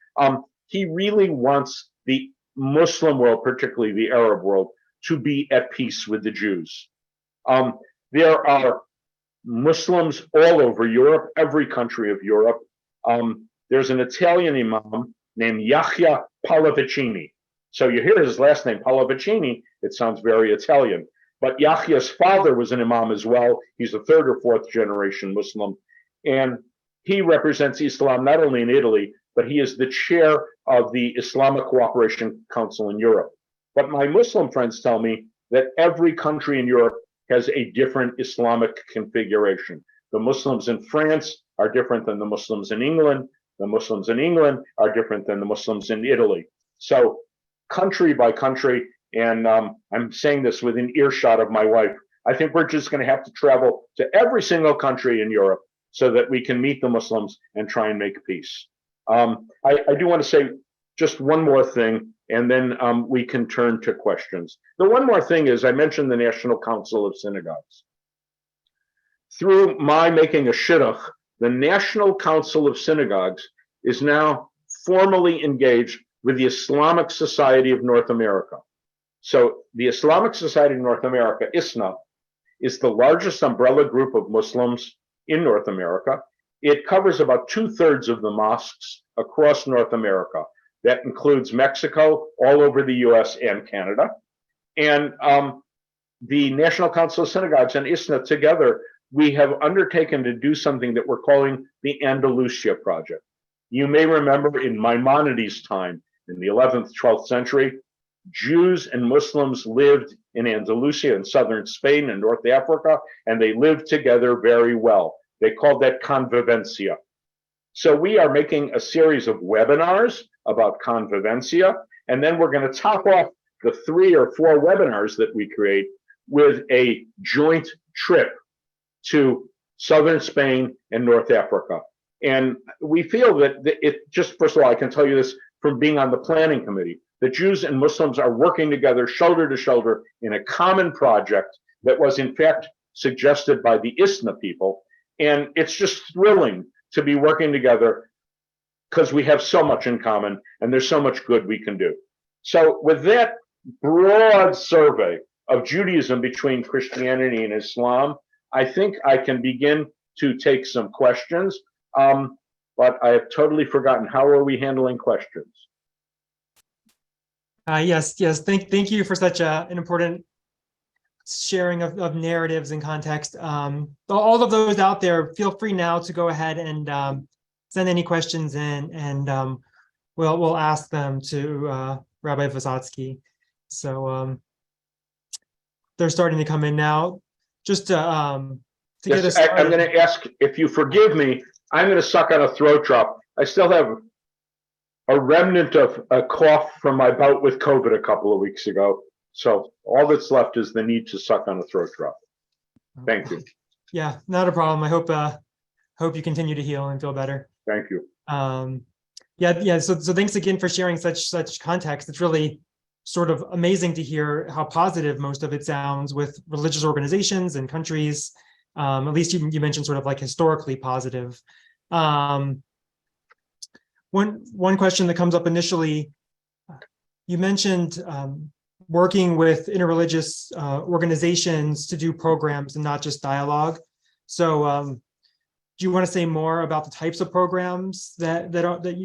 He really wants the Muslim world, particularly the Arab world, to be at peace with the Jews. There are Muslims all over Europe, every country of Europe. There's an Italian imam named Yahya Pallavicini. So you hear his last name, Pallavicini, it sounds very Italian. But Yahya's father was an imam as well. He's a third or fourth generation Muslim. And he represents Islam not only in Italy, but he is the chair of the Islamic Cooperation Council in Europe. But my Muslim friends tell me that every country in Europe has a different Islamic configuration. The Muslims in France are different than the Muslims in England. The Muslims in England are different than the Muslims in Italy. So country by country, and I'm saying this within earshot of my wife, I think we're just going to have to travel to every single country in Europe so that we can meet the Muslims and try and make peace. I do want to say just one more thing, and then we can turn to questions. The one more thing is, I mentioned the National Council of Synagogues. Through my making a shidduch, the National Council of Synagogues is now formally engaged with the Islamic Society of North America. So the Islamic Society of North America, ISNA, is the largest umbrella group of Muslims in North America. It covers about 2/3 of the mosques across North America. That includes Mexico, all over the US and Canada. And the National Council of Synagogues and ISNA together, we have undertaken to do something that we're calling the Andalusia Project. You may remember in Maimonides' time, in the 11th, 12th century, Jews and Muslims lived in Andalusia in southern Spain and North Africa, and they lived together very well. They called that convivencia. So we are making a series of webinars about convivencia, and then we're going to top off the 3 or 4 webinars that we create with a joint trip to southern Spain and North Africa. And we feel that it just, first of all, I can tell you this from being on the planning committee, the Jews and Muslims are working together shoulder to shoulder in a common project that was in fact suggested by the ISNA people. And it's just thrilling to be working together because we have so much in common and there's so much good we can do. So with that broad survey of Judaism between Christianity and Islam, I think I can begin to take some questions, but I have totally forgotten. How are we handling questions? Yes. Thank you for such an important sharing of narratives and context. All of those out there, feel free now to go ahead and send any questions in, and we'll ask them to Rabbi Visotzky. So they're starting to come in now. Just to get us started. I'm going to ask, if you forgive me, I'm going to suck on a throat drop. I still have a remnant of a cough from my bout with COVID a couple of weeks ago. So all that's left is the need to suck on a throat drop. Thank you. Yeah, not a problem. I hope you continue to heal and feel better. Thank you. Yeah. So thanks again for sharing such context. It's really sort of amazing to hear how positive most of it sounds with religious organizations and countries At least you mentioned sort of like historically positive. One question that comes up initially, you mentioned working with interreligious organizations to do programs and not just dialogue. So do you want to say more about the types of programs that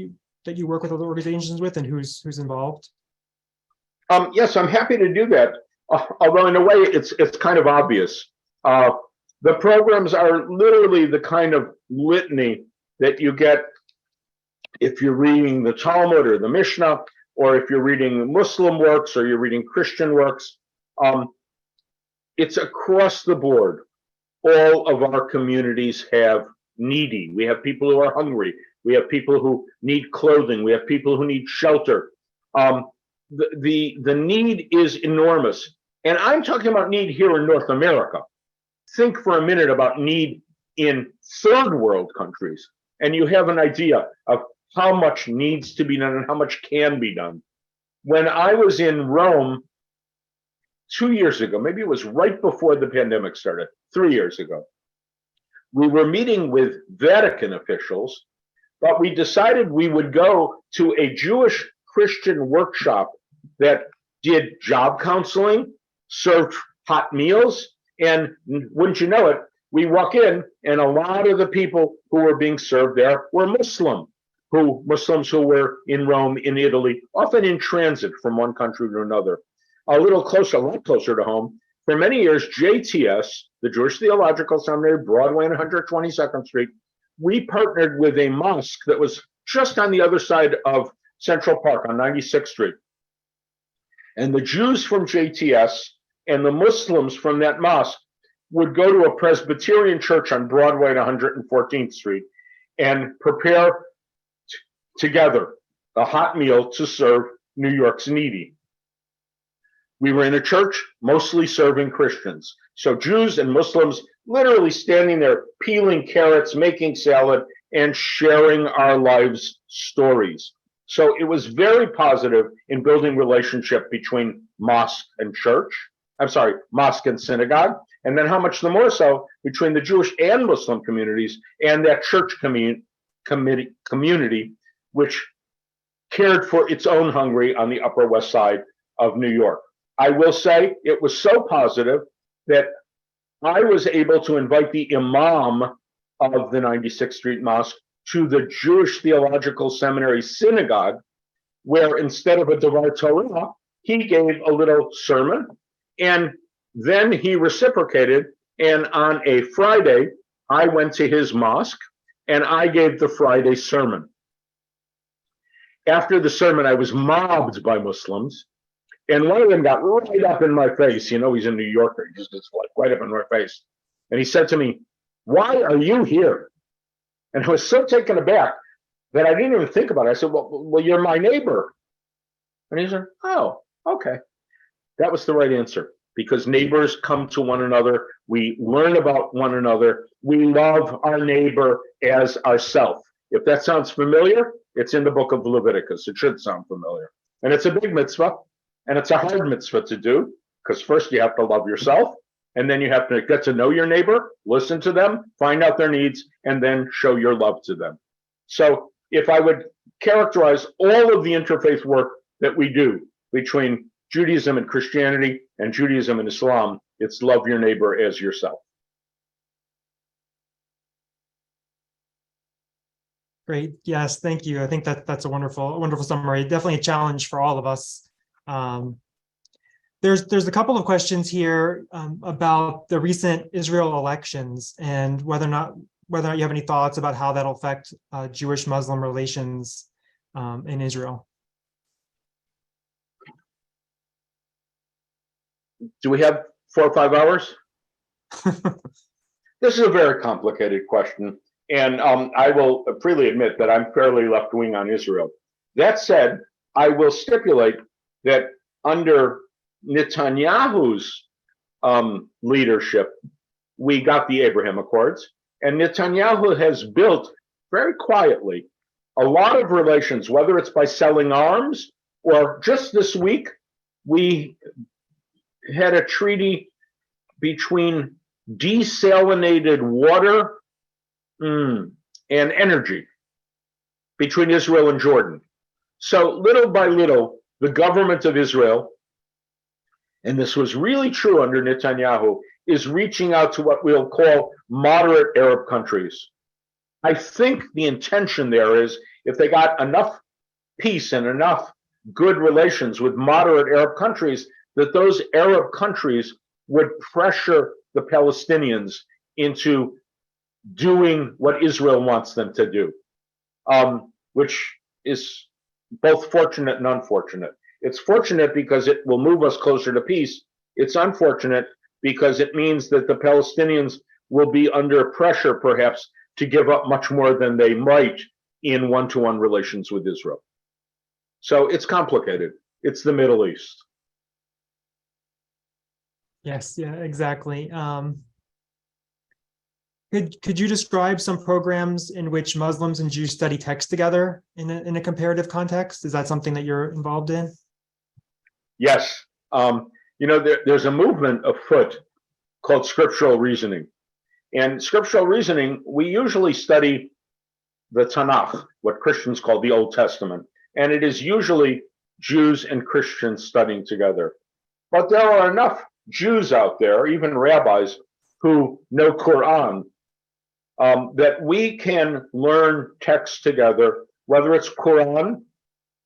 you work with other organizations with, and who's involved? Yes, I'm happy to do that. Although in a way, it's kind of obvious. The programs are literally the kind of litany that you get if you're reading the Talmud or the Mishnah, or if you're reading Muslim works or you're reading Christian works. It's across the board. All of our communities have needy. We have people who are hungry. We have people who need clothing. We have people who need shelter. The need is enormous. And I'm talking about need here in North America. Think for a minute about need in third world countries, and you have an idea of how much needs to be done and how much can be done. When I was in Rome 2 years ago, maybe it was right before the pandemic started, 3 years ago, we were meeting with Vatican officials, but we decided we would go to a Jewish Christian workshop that did job counseling, served hot meals, and wouldn't you know it, we walk in and a lot of the people who were being served there were Muslims who were in Rome, in Italy, often in transit from one country to another. A lot closer to home. For many years, JTS, the Jewish Theological Seminary, Broadway and 122nd Street, we partnered with a mosque that was just on the other side of Central Park on 96th Street. And the Jews from JTS and the Muslims from that mosque would go to a Presbyterian church on Broadway and 114th Street and prepare together a hot meal to serve New York's needy. We were in a church mostly serving Christians. So Jews and Muslims literally standing there peeling carrots, making salad, and sharing our lives' stories. So it was very positive in building relationship between mosque and church. Mosque and synagogue. And then how much the more so between the Jewish and Muslim communities and that church community, which cared for its own hungry on the Upper West Side of New York. I will say it was so positive that I was able to invite the imam of the 96th Street Mosque to the Jewish Theological Seminary synagogue, where instead of a Devar Torah, he gave a little sermon, and then he reciprocated, and on a Friday, I went to his mosque, and I gave the Friday sermon. After the sermon, I was mobbed by Muslims, and one of them got right up in my face. You know, he's a New Yorker. He just like right up in my face. And he said to me, "Why are you here?" And I was so taken aback that I didn't even think about it. I said, well, you're my neighbor. And he said, "Oh, okay." That was the right answer, because neighbors come to one another. We learn about one another. We love our neighbor as ourself. If that sounds familiar, it's in the book of Leviticus. It should sound familiar. And it's a big mitzvah, and it's a hard mitzvah to do, because first you have to love yourself, and then you have to get to know your neighbor, listen to them, find out their needs, and then show your love to them. So if I would characterize all of the interfaith work that we do between Judaism and Christianity and Judaism and Islam, it's love your neighbor as yourself. Great. Yes, thank you. I think that's a wonderful summary. Definitely a challenge for all of us. There's a couple of questions here about the recent Israel elections and whether or not you have any thoughts about how that'll affect Jewish-Muslim relations in Israel. Do we have 4 or 5 hours? This is a very complicated question, and I will freely admit that I'm fairly left-wing on Israel. That said, I will stipulate that under Netanyahu's leadership, we got the Abraham Accords, and Netanyahu has built very quietly a lot of relations, whether it's by selling arms or just this week, we had a treaty between desalinated water and energy between Israel and Jordan. So little by little, the government of Israel, and this was really true under Netanyahu, is reaching out to what we'll call moderate Arab countries. I think the intention there is if they got enough peace and enough good relations with moderate Arab countries, that those Arab countries would pressure the Palestinians into doing what Israel wants them to do, which is both fortunate and unfortunate. It's fortunate because it will move us closer to peace. It's unfortunate because it means that the Palestinians will be under pressure, perhaps, to give up much more than they might in one-to-one relations with Israel. So it's complicated. It's the Middle East. Yes, yeah, exactly. Could you describe some programs in which Muslims and Jews study text together in a comparative context? Is that something that you're involved in? Yes. There's a movement afoot called scriptural reasoning. And scriptural reasoning, we usually study the Tanakh, what Christians call the Old Testament. And it is usually Jews and Christians studying together. But there are enough Jews out there, even rabbis, who know Quran, that we can learn texts together, whether it's Quran,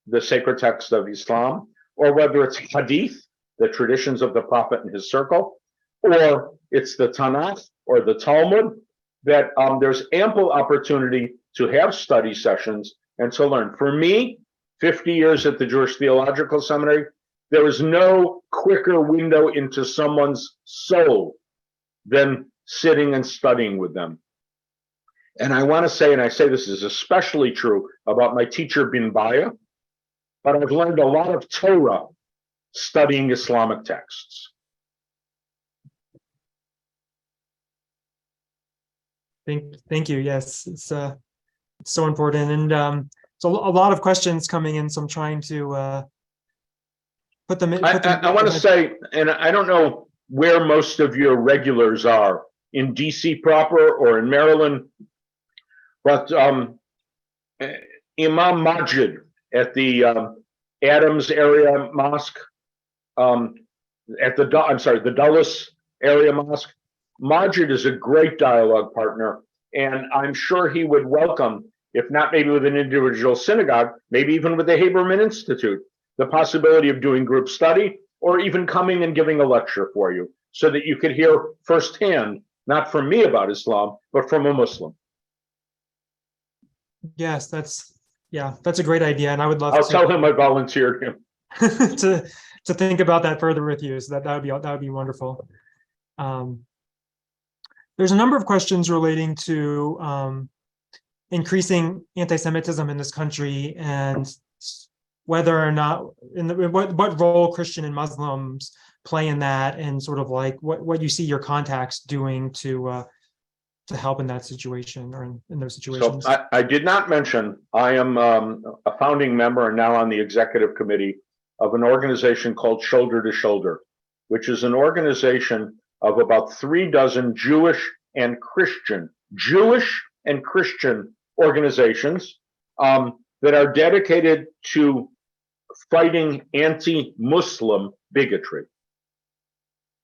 the sacred text of Islam, or whether it's Hadith, the traditions of the Prophet and his circle, or it's the Tanakh or the Talmud, that there's ample opportunity to have study sessions and to learn. For me, 50 years at the Jewish Theological Seminary, there is no quicker window into someone's soul than sitting and studying with them. And I want to say, and I say this is especially true about my teacher Bin Baya, but I've learned a lot of Torah studying Islamic texts. Thank you. Yes, it's so important, and so a lot of questions coming in. So I'm trying to put them in. I want to say, and I don't know where most of your regulars are in DC proper or in Maryland, but Imam Majid at the Adams area mosque, at the Dulles area mosque. Majid is a great dialogue partner, and I'm sure he would welcome, if not maybe with an individual synagogue, maybe even with the Haberman Institute, the possibility of doing group study or even coming and giving a lecture for you so that you could hear firsthand, not from me about Islam, but from a Muslim. Yes, that's a great idea, and I would love I'll to tell him I volunteered him. to think about that further with you. So that would be wonderful. There's a number of questions relating to increasing anti-Semitism in this country and whether or not, what role Christian and Muslims play in that, and sort of like what you see your contacts doing to help in that situation or in those situations. So I did not mention, I am a founding member and now on the executive committee of an organization called Shoulder to Shoulder, which is an organization of about 36 Jewish and Christian organizations that are dedicated to fighting anti-Muslim bigotry.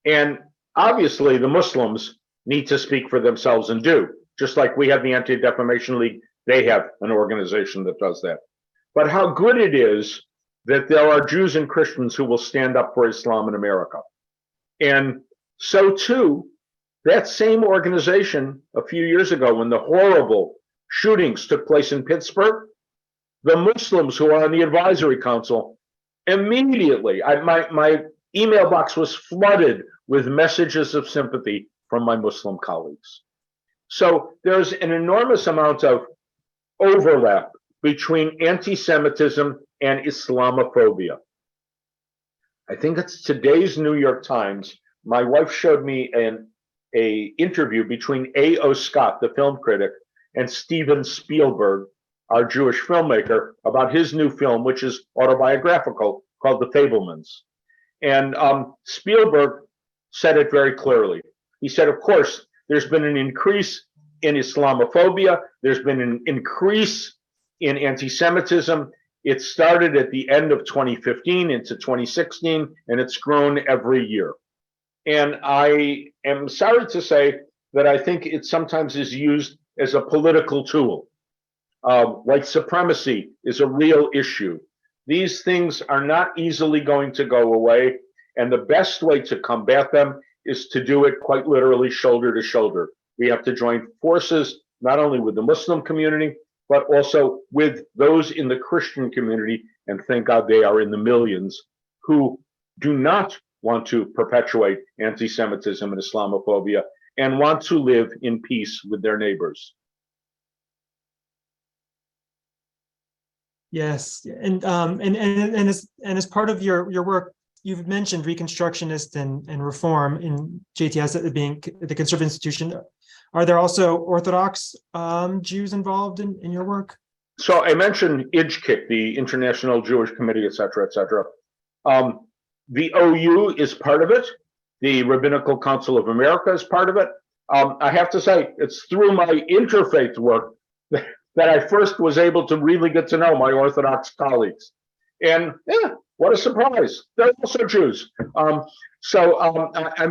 And obviously the Muslims need to speak for themselves and do, just like we have the Anti-Defamation League, they have an organization that does that. But how good it is that there are Jews and Christians who will stand up for Islam in America. And so too, that same organization a few years ago when the horrible shootings took place in Pittsburgh, the Muslims who are on the advisory council immediately, my email box was flooded with messages of sympathy from my Muslim colleagues. So there's an enormous amount of overlap between anti-Semitism and Islamophobia. I think it's today's New York Times. My wife showed me an interview between A.O. Scott, the film critic, and Steven Spielberg, our Jewish filmmaker, about his new film, which is autobiographical, called The Fabelmans. And Spielberg said it very clearly. He said, of course, there's been an increase in Islamophobia. There's been an increase in anti-Semitism. It started at the end of 2015 into 2016, and it's grown every year. And I am sorry to say that I think it sometimes is used as a political tool. White supremacy is a real issue. These things are not easily going to go away, and the best way to combat them is to do it quite literally shoulder to shoulder. We have to join forces not only with the Muslim community, but also with those in the Christian community, and thank God they are in the millions, who do not want to perpetuate anti-Semitism and Islamophobia and want to live in peace with their neighbors. Yes, and as part of your work, you've mentioned Reconstructionist and Reform in JTS being the conservative institution. Are there also Orthodox Jews involved in your work? So I mentioned IJKIC, the International Jewish Committee, et cetera, et cetera. The OU is part of it. The Rabbinical Council of America is part of it. I have to say, it's through my interfaith work that I first was able to really get to know my Orthodox colleagues. And yeah, what a surprise. They're also Jews. I'm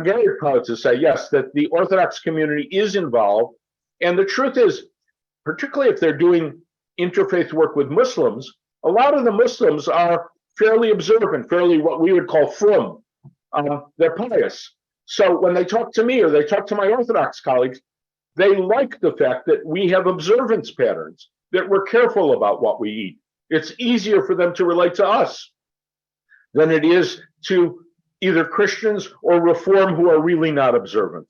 very proud to say, yes, that the Orthodox community is involved. And the truth is, particularly if they're doing interfaith work with Muslims, a lot of the Muslims are fairly observant, fairly what we would call frum. They're pious. So when they talk to me or they talk to my Orthodox colleagues, they like the fact that we have observance patterns, that we're careful about what we eat. It's easier for them to relate to us than it is to either Christians or Reform who are really not observant.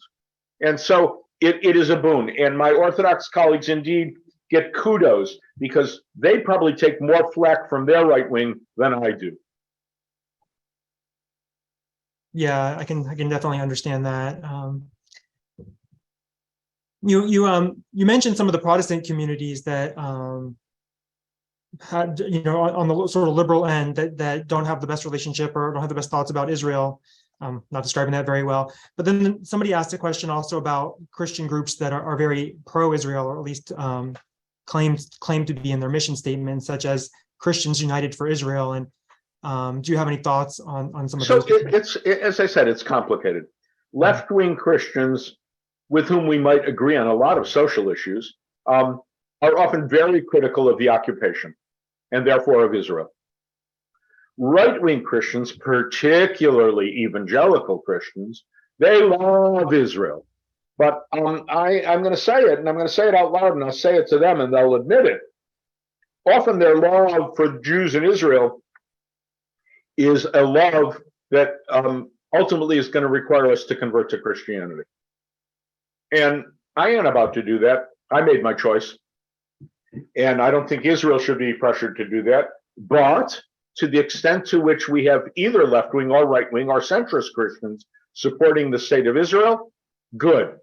And so it is a boon. And my Orthodox colleagues indeed get kudos because they probably take more flack from their right wing than I do. Yeah, I can definitely understand that. You mentioned some of the Protestant communities that had, on the sort of liberal end that don't have the best relationship or don't have the best thoughts about Israel. Not describing that very well. But then somebody asked a question also about Christian groups that are very pro-Israel, or at least claim to be in their mission statement, such as Christians United for Israel. And do you have any thoughts on some of those? So as I said, it's complicated. Left-wing Christians with whom we might agree on a lot of social issues are often very critical of the occupation and therefore of Israel. Right-wing Christians, particularly evangelical Christians, they love Israel. But I'm going to say it, and I'm going to say it out loud, and I'll say it to them, and they'll admit it. Often their love for Jews in Israel is a love that ultimately is going to require us to convert to Christianity. And I ain't about to do that. I made my choice. And I don't think Israel should be pressured to do that. But to the extent to which we have either left-wing or right-wing or centrist Christians supporting the state of Israel, good.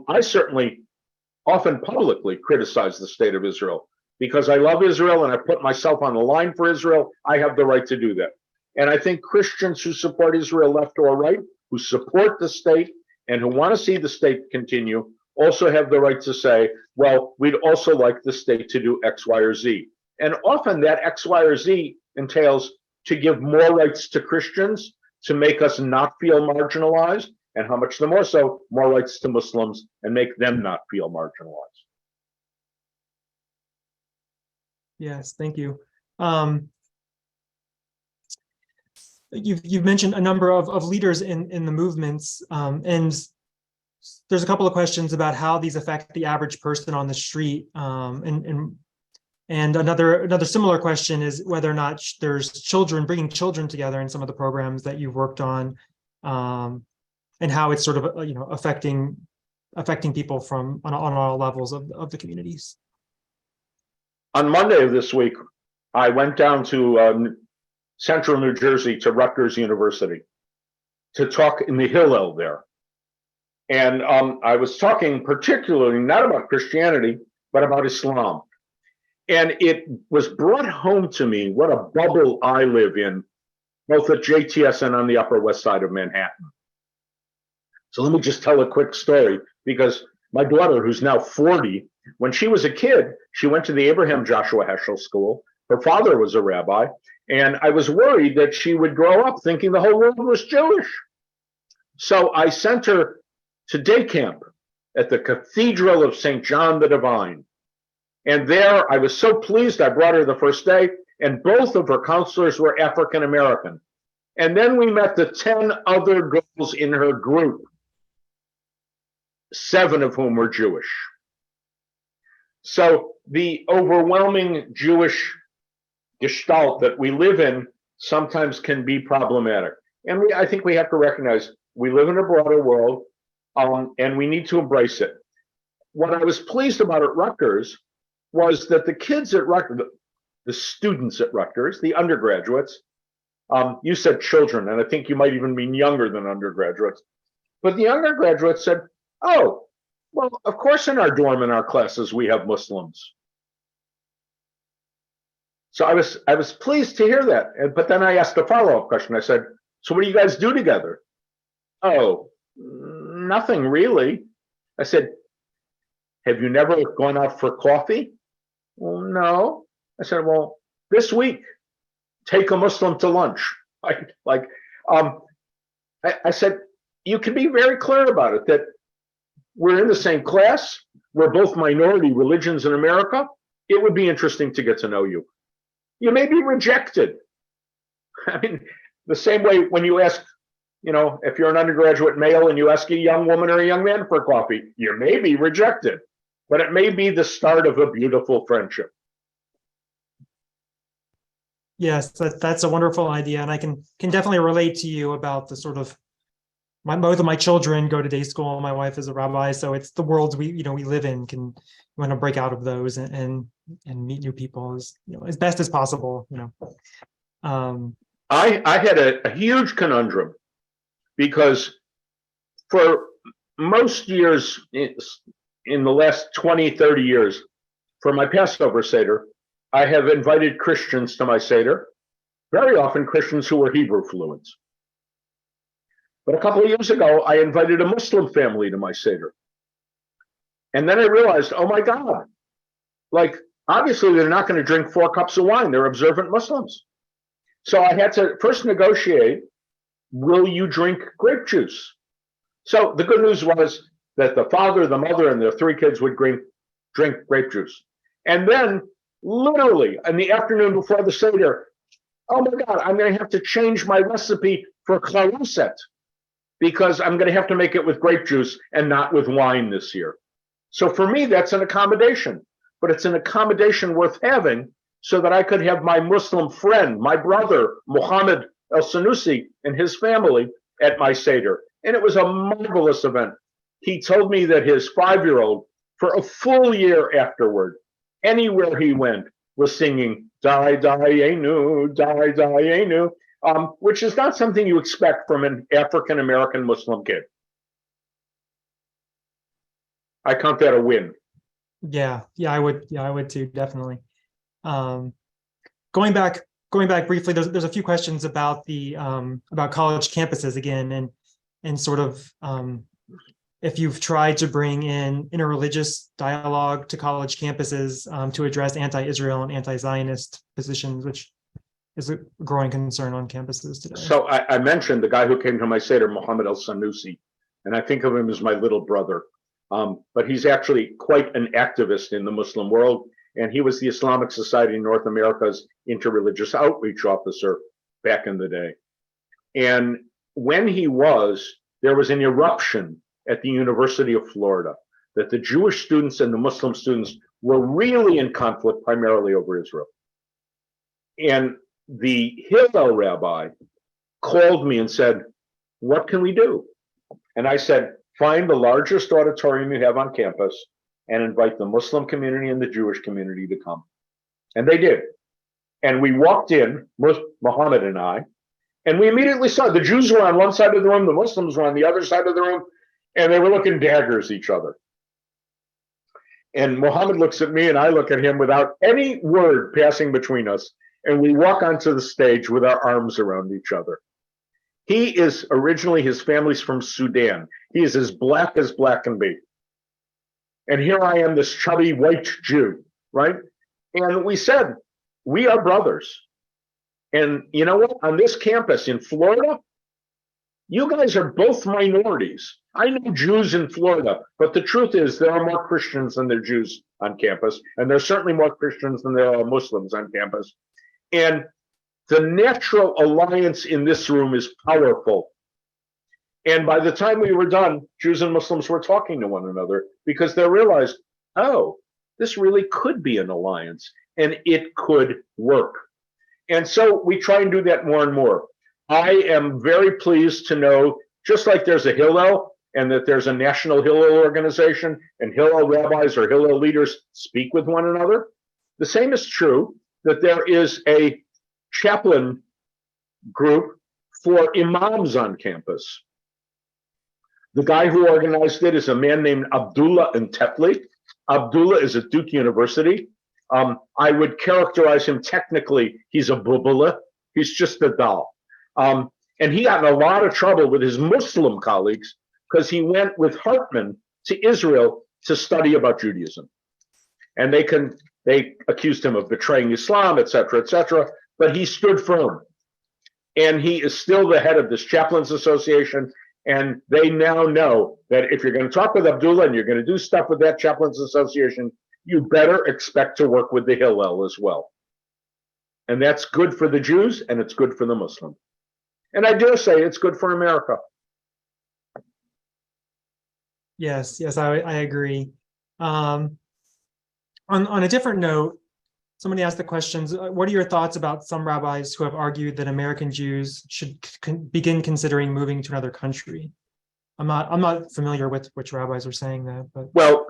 I certainly often publicly criticize the state of Israel because I love Israel and I put myself on the line for Israel. I have the right to do that. And I think Christians who support Israel left or right, who support the state and who want to see the state continue, also have the right to say, well, we'd also like the state to do X, Y, or Z. And often that X, Y, or Z entails to give more rights to Christians, to make us not feel marginalized, and how much the more so, more rights to Muslims and make them not feel marginalized. Yes, thank you. You've mentioned a number of leaders in the movements, and there's a couple of questions about how these affect the average person on the street. And another similar question is whether or not there's bringing children together in some of the programs that you've worked on, and how it's sort of affecting people on all levels of the communities. On Monday of this week, I went down to central New Jersey to Rutgers University to talk in the Hillel there. And I was talking particularly not about Christianity, but about Islam. And it was brought home to me what a bubble I live in, both at JTS and on the Upper West Side of Manhattan. So let me just tell a quick story, because my daughter, who's now 40, when she was a kid, she went to the Abraham Joshua Heschel School. Her father was a rabbi, and I was worried that she would grow up thinking the whole world was Jewish. So I sent her to day camp at the Cathedral of St. John the Divine. And there I was so pleased. I brought her the first day, and both of her counselors were African American. And then we met the 10 other girls in her group, 7 of whom were Jewish. So the overwhelming Jewish gestalt that we live in sometimes can be problematic. And I think we have to recognize we live in a broader world, and we need to embrace it. What I was pleased about at Rutgers was that the kids at Rutgers, the students at Rutgers, the undergraduates, you said children, and I think you might even mean younger than undergraduates, but the undergraduates said, oh, well, of course in our dorm, in our classes, we have Muslims. So I was pleased to hear that. But then I asked a follow-up question. I said, so what do you guys do together? Oh, nothing really. I said, have you never gone out for coffee? Well, no. I said, well, this week, take a Muslim to lunch. I said, you can be very clear about it, that we're in the same class. We're both minority religions in America. It would be interesting to get to know you. You may be rejected. I mean, the same way when you ask, if you're an undergraduate male and you ask a young woman or a young man for coffee, you may be rejected, but it may be the start of a beautiful friendship. Yes, that's a wonderful idea, and I can definitely relate to you about the sort of both of my children go to day school. My wife is a rabbi, so it's the worlds we live in. You want to break out of those and meet new people as best as possible. I had a huge conundrum, because for most years in the last 20, 30 years, for my Passover Seder, I have invited Christians to my Seder, very often Christians who were Hebrew fluent. But a couple of years ago, I invited a Muslim family to my Seder. And then I realized, oh my God, obviously they're not going to drink 4 cups of wine. They're observant Muslims. So I had to first negotiate, will you drink grape juice? So the good news was that the father, the mother, and their 3 kids would drink grape juice. And then literally in the afternoon before the Seder, oh my God, I'm going to have to change my recipe for charuset, because I'm going to have to make it with grape juice and not with wine this year. So for me, that's an accommodation, but it's an accommodation worth having so that I could have my Muslim friend, my brother, Muhammad al-Sanusi, and his family at my Seder. And it was a marvelous event. He told me that his 5-year-old, for a full year afterward, anywhere he went, was singing "Dai Dayenu, Dai Dayenu," which is not something you expect from an African American Muslim kid. I count that a win. Yeah, I would too, definitely. Going back briefly, there's a few questions about the about college campuses again, and sort of if you've tried to bring in interreligious dialogue to college campuses to address anti-Israel and anti-Zionist positions, which is a growing concern on campuses today. So I mentioned the guy who came to my Seder, Muhammad al-Sanusi, and I think of him as my little brother. But he's actually quite an activist in the Muslim world, and he was the Islamic Society in North America's interreligious outreach officer back in the day. And when there was an eruption at the University of Florida, that the Jewish students and the Muslim students were really in conflict, primarily over Israel. And the Hillel rabbi called me and said, what can we do? And I said, find the largest auditorium you have on campus and invite the Muslim community and the Jewish community to come. And they did. And we walked in, Muhammad and I, and we immediately saw the Jews were on one side of the room, the Muslims were on the other side of the room, and they were looking daggers at each other. And Muhammad looks at me and I look at him without any word passing between us. And we walk onto the stage with our arms around each other. He is originally, his family's from Sudan. He is as black can be. And here I am, this chubby white Jew, right? And we said, we are brothers. And you know what? On this campus in Florida, you guys are both minorities. I know Jews in Florida, but the truth is there are more Christians than there are Jews on campus. And there's certainly more Christians than there are Muslims on campus. And the natural alliance in this room is powerful. And by the time we were done, Jews and Muslims were talking to one another because they realized, oh, this really could be an alliance and it could work. And so we try and do that more and more. I am very pleased to know, just like there's a Hillel and that there's a national Hillel organization and Hillel rabbis or Hillel leaders speak with one another, the same is true that there is a chaplain group for imams on campus. The guy who organized it is a man named Abdullah Intepli. Abdullah is at Duke University. I would characterize him technically, he's a bubula. He's just a doll. And he got in a lot of trouble with his Muslim colleagues because he went with Hartman to Israel to study about Judaism. And they accused him of betraying Islam, et cetera, but he stood firm. And he is still the head of this Chaplains Association. And they now know that if you're going to talk with Abdullah and you're going to do stuff with that Chaplains Association, you better expect to work with the Hillel as well. And that's good for the Jews and it's good for the Muslim. And I dare say it's good for America. Yes, I agree. On a different note, somebody asked the questions, what are your thoughts about some rabbis who have argued that American Jews should begin considering moving to another country? I'm not familiar with which rabbis are saying that, but well,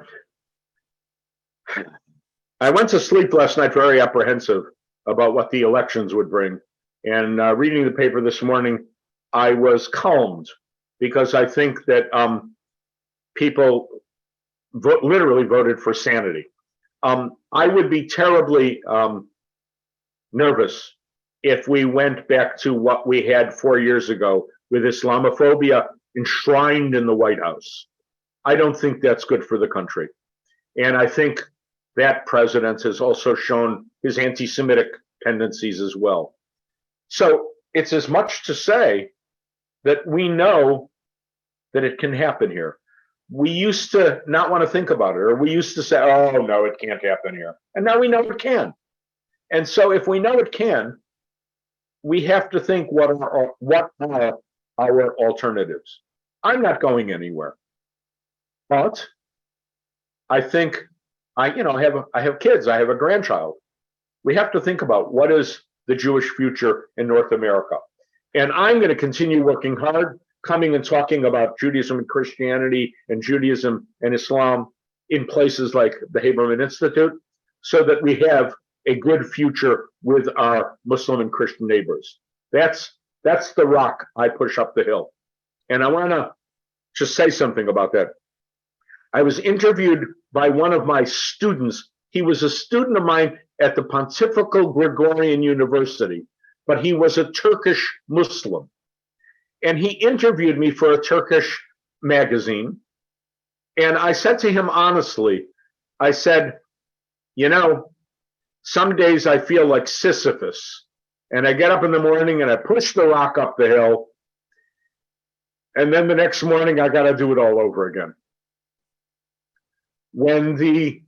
I went to sleep last night very apprehensive about what the elections would bring. And reading the paper this morning, I was calmed because I think that people literally voted for sanity. I would be terribly nervous if we went back to what we had 4 years ago with Islamophobia enshrined in the White House. I don't think that's good for the country. And I think that president has also shown his anti-Semitic tendencies as well. So it's as much to say that we know that it can happen here. We used to not want to think about it, or we used to say, oh, no, it can't happen here. And now we know it can. And so if we know it can, we have to think what are our alternatives. I'm not going anywhere. But I think I have kids, I have a grandchild. We have to think about what is the Jewish future in North America. And I'm going to continue working hard, coming and talking about Judaism and Christianity and Judaism and Islam in places like the Haberman Institute, so that we have a good future with our Muslim and Christian neighbors. That's the rock I push up the hill. And I want to just say something about that. I was interviewed by one of my students. He was a student of mine at the Pontifical Gregorian University, but he was a Turkish Muslim. And he interviewed me for a Turkish magazine. And I said to him honestly, I said, some days I feel like Sisyphus. And I get up in the morning and I push the rock up the hill. And then the next morning I got to do it all over again. When the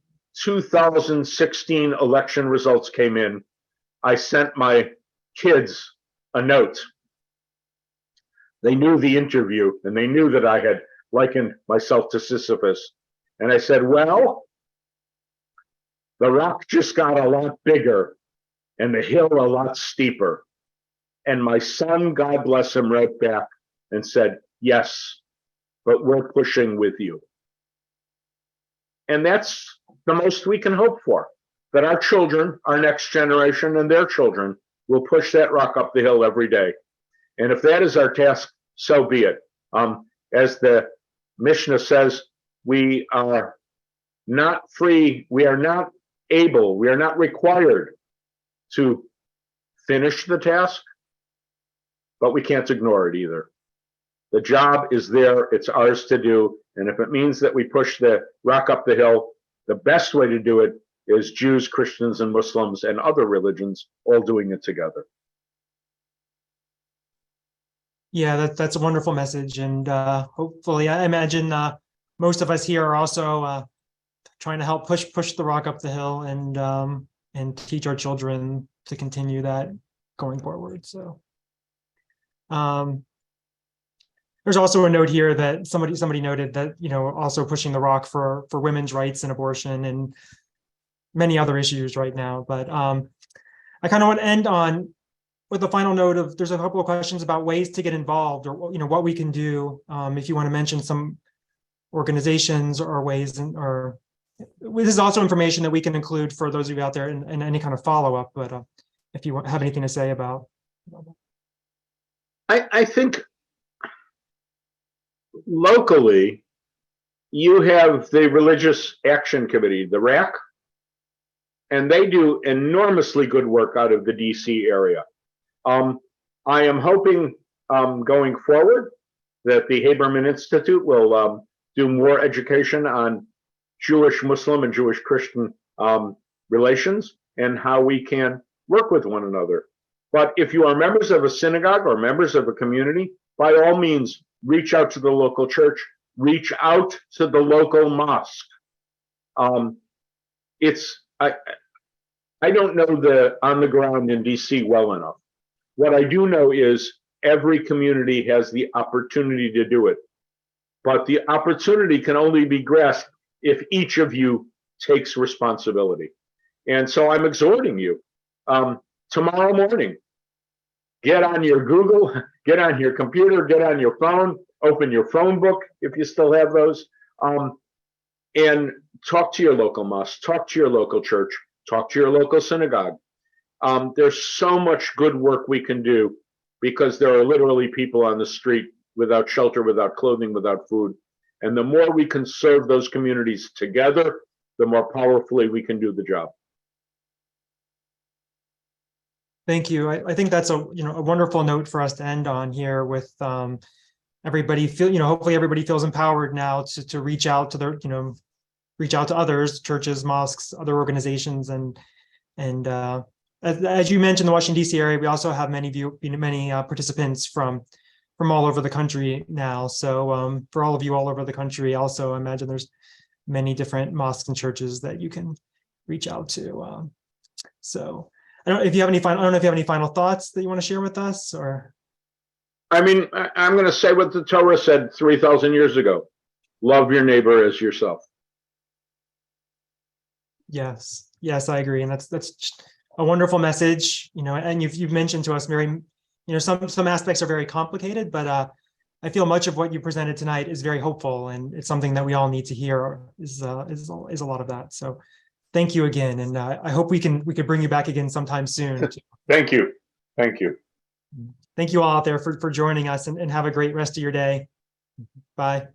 2016 election results came in, I sent my kids a note. They knew the interview and they knew that I had likened myself to Sisyphus. And I said, well, the rock just got a lot bigger and the hill a lot steeper. And my son, God bless him, wrote back and said, yes, but we're pushing with you. And that's the most we can hope for, that our children, our next generation and their children will push that rock up the hill every day. And if that is our task, so be it. As the Mishnah says, we are not free, we are not able, we are not required to finish the task, but we can't ignore it either. The job is there, it's ours to do, and if it means that we push the rock up the hill, the best way to do it is Jews, Christians, and Muslims and other religions all doing it together. Yeah, that's a wonderful message, and hopefully, I imagine most of us here are also trying to help push the rock up the hill and teach our children to continue that going forward. So, there's also a note here that somebody noted that, you know, also pushing the rock for women's rights and abortion and many other issues right now. But I kind of want to end on with a final note of, there's a couple of questions about ways to get involved, or, you know, what we can do. If you want to mention some organizations or ways, or this is also information that we can include for those of you out there in any kind of follow-up. But if you have anything to say about. I think locally, you have the Religious Action Committee, the RAC, and they do enormously good work out of the DC area. I am hoping going forward that the Haberman Institute will do more education on Jewish Muslim and Jewish Christian relations and how we can work with one another. But if you are members of a synagogue or members of a community, by all means, reach out to the local church, reach out to the local mosque. I don't know the on the ground in DC well enough. What I do know is every community has the opportunity to do it, but the opportunity can only be grasped if each of you takes responsibility. And so I'm exhorting you, tomorrow morning, get on your Google, get on your computer, get on your phone, open your phone book if you still have those, and talk to your local mosque, talk to your local church, talk to your local synagogue. There's so much good work we can do because there are literally people on the street without shelter, without clothing, without food. And the more we can serve those communities together, the more powerfully we can do the job. Thank you. I think that's a wonderful note for us to end on here with everybody hopefully everybody feels empowered now to reach out to their, reach out to others, churches, mosques, other organizations, and as you mentioned, the Washington DC area, we also have many participants from all over the country now. So for all of you all over the country, also I imagine there's many different mosques and churches that you can reach out to. So I don't know if you have any final thoughts that you want to share with us, or. I mean, I'm going to say what the Torah said 3,000 years ago: love your neighbor as yourself. Yes, I agree, and that's a wonderful message. And you've mentioned to us very, some aspects are very complicated, but I feel much of what you presented tonight is very hopeful, and it's something that we all need to hear. Is a lot of that. So. Thank you again, and I hope we could bring you back again sometime soon. Thank you. Thank you. Thank you all out there for joining us, and have a great rest of your day. Bye.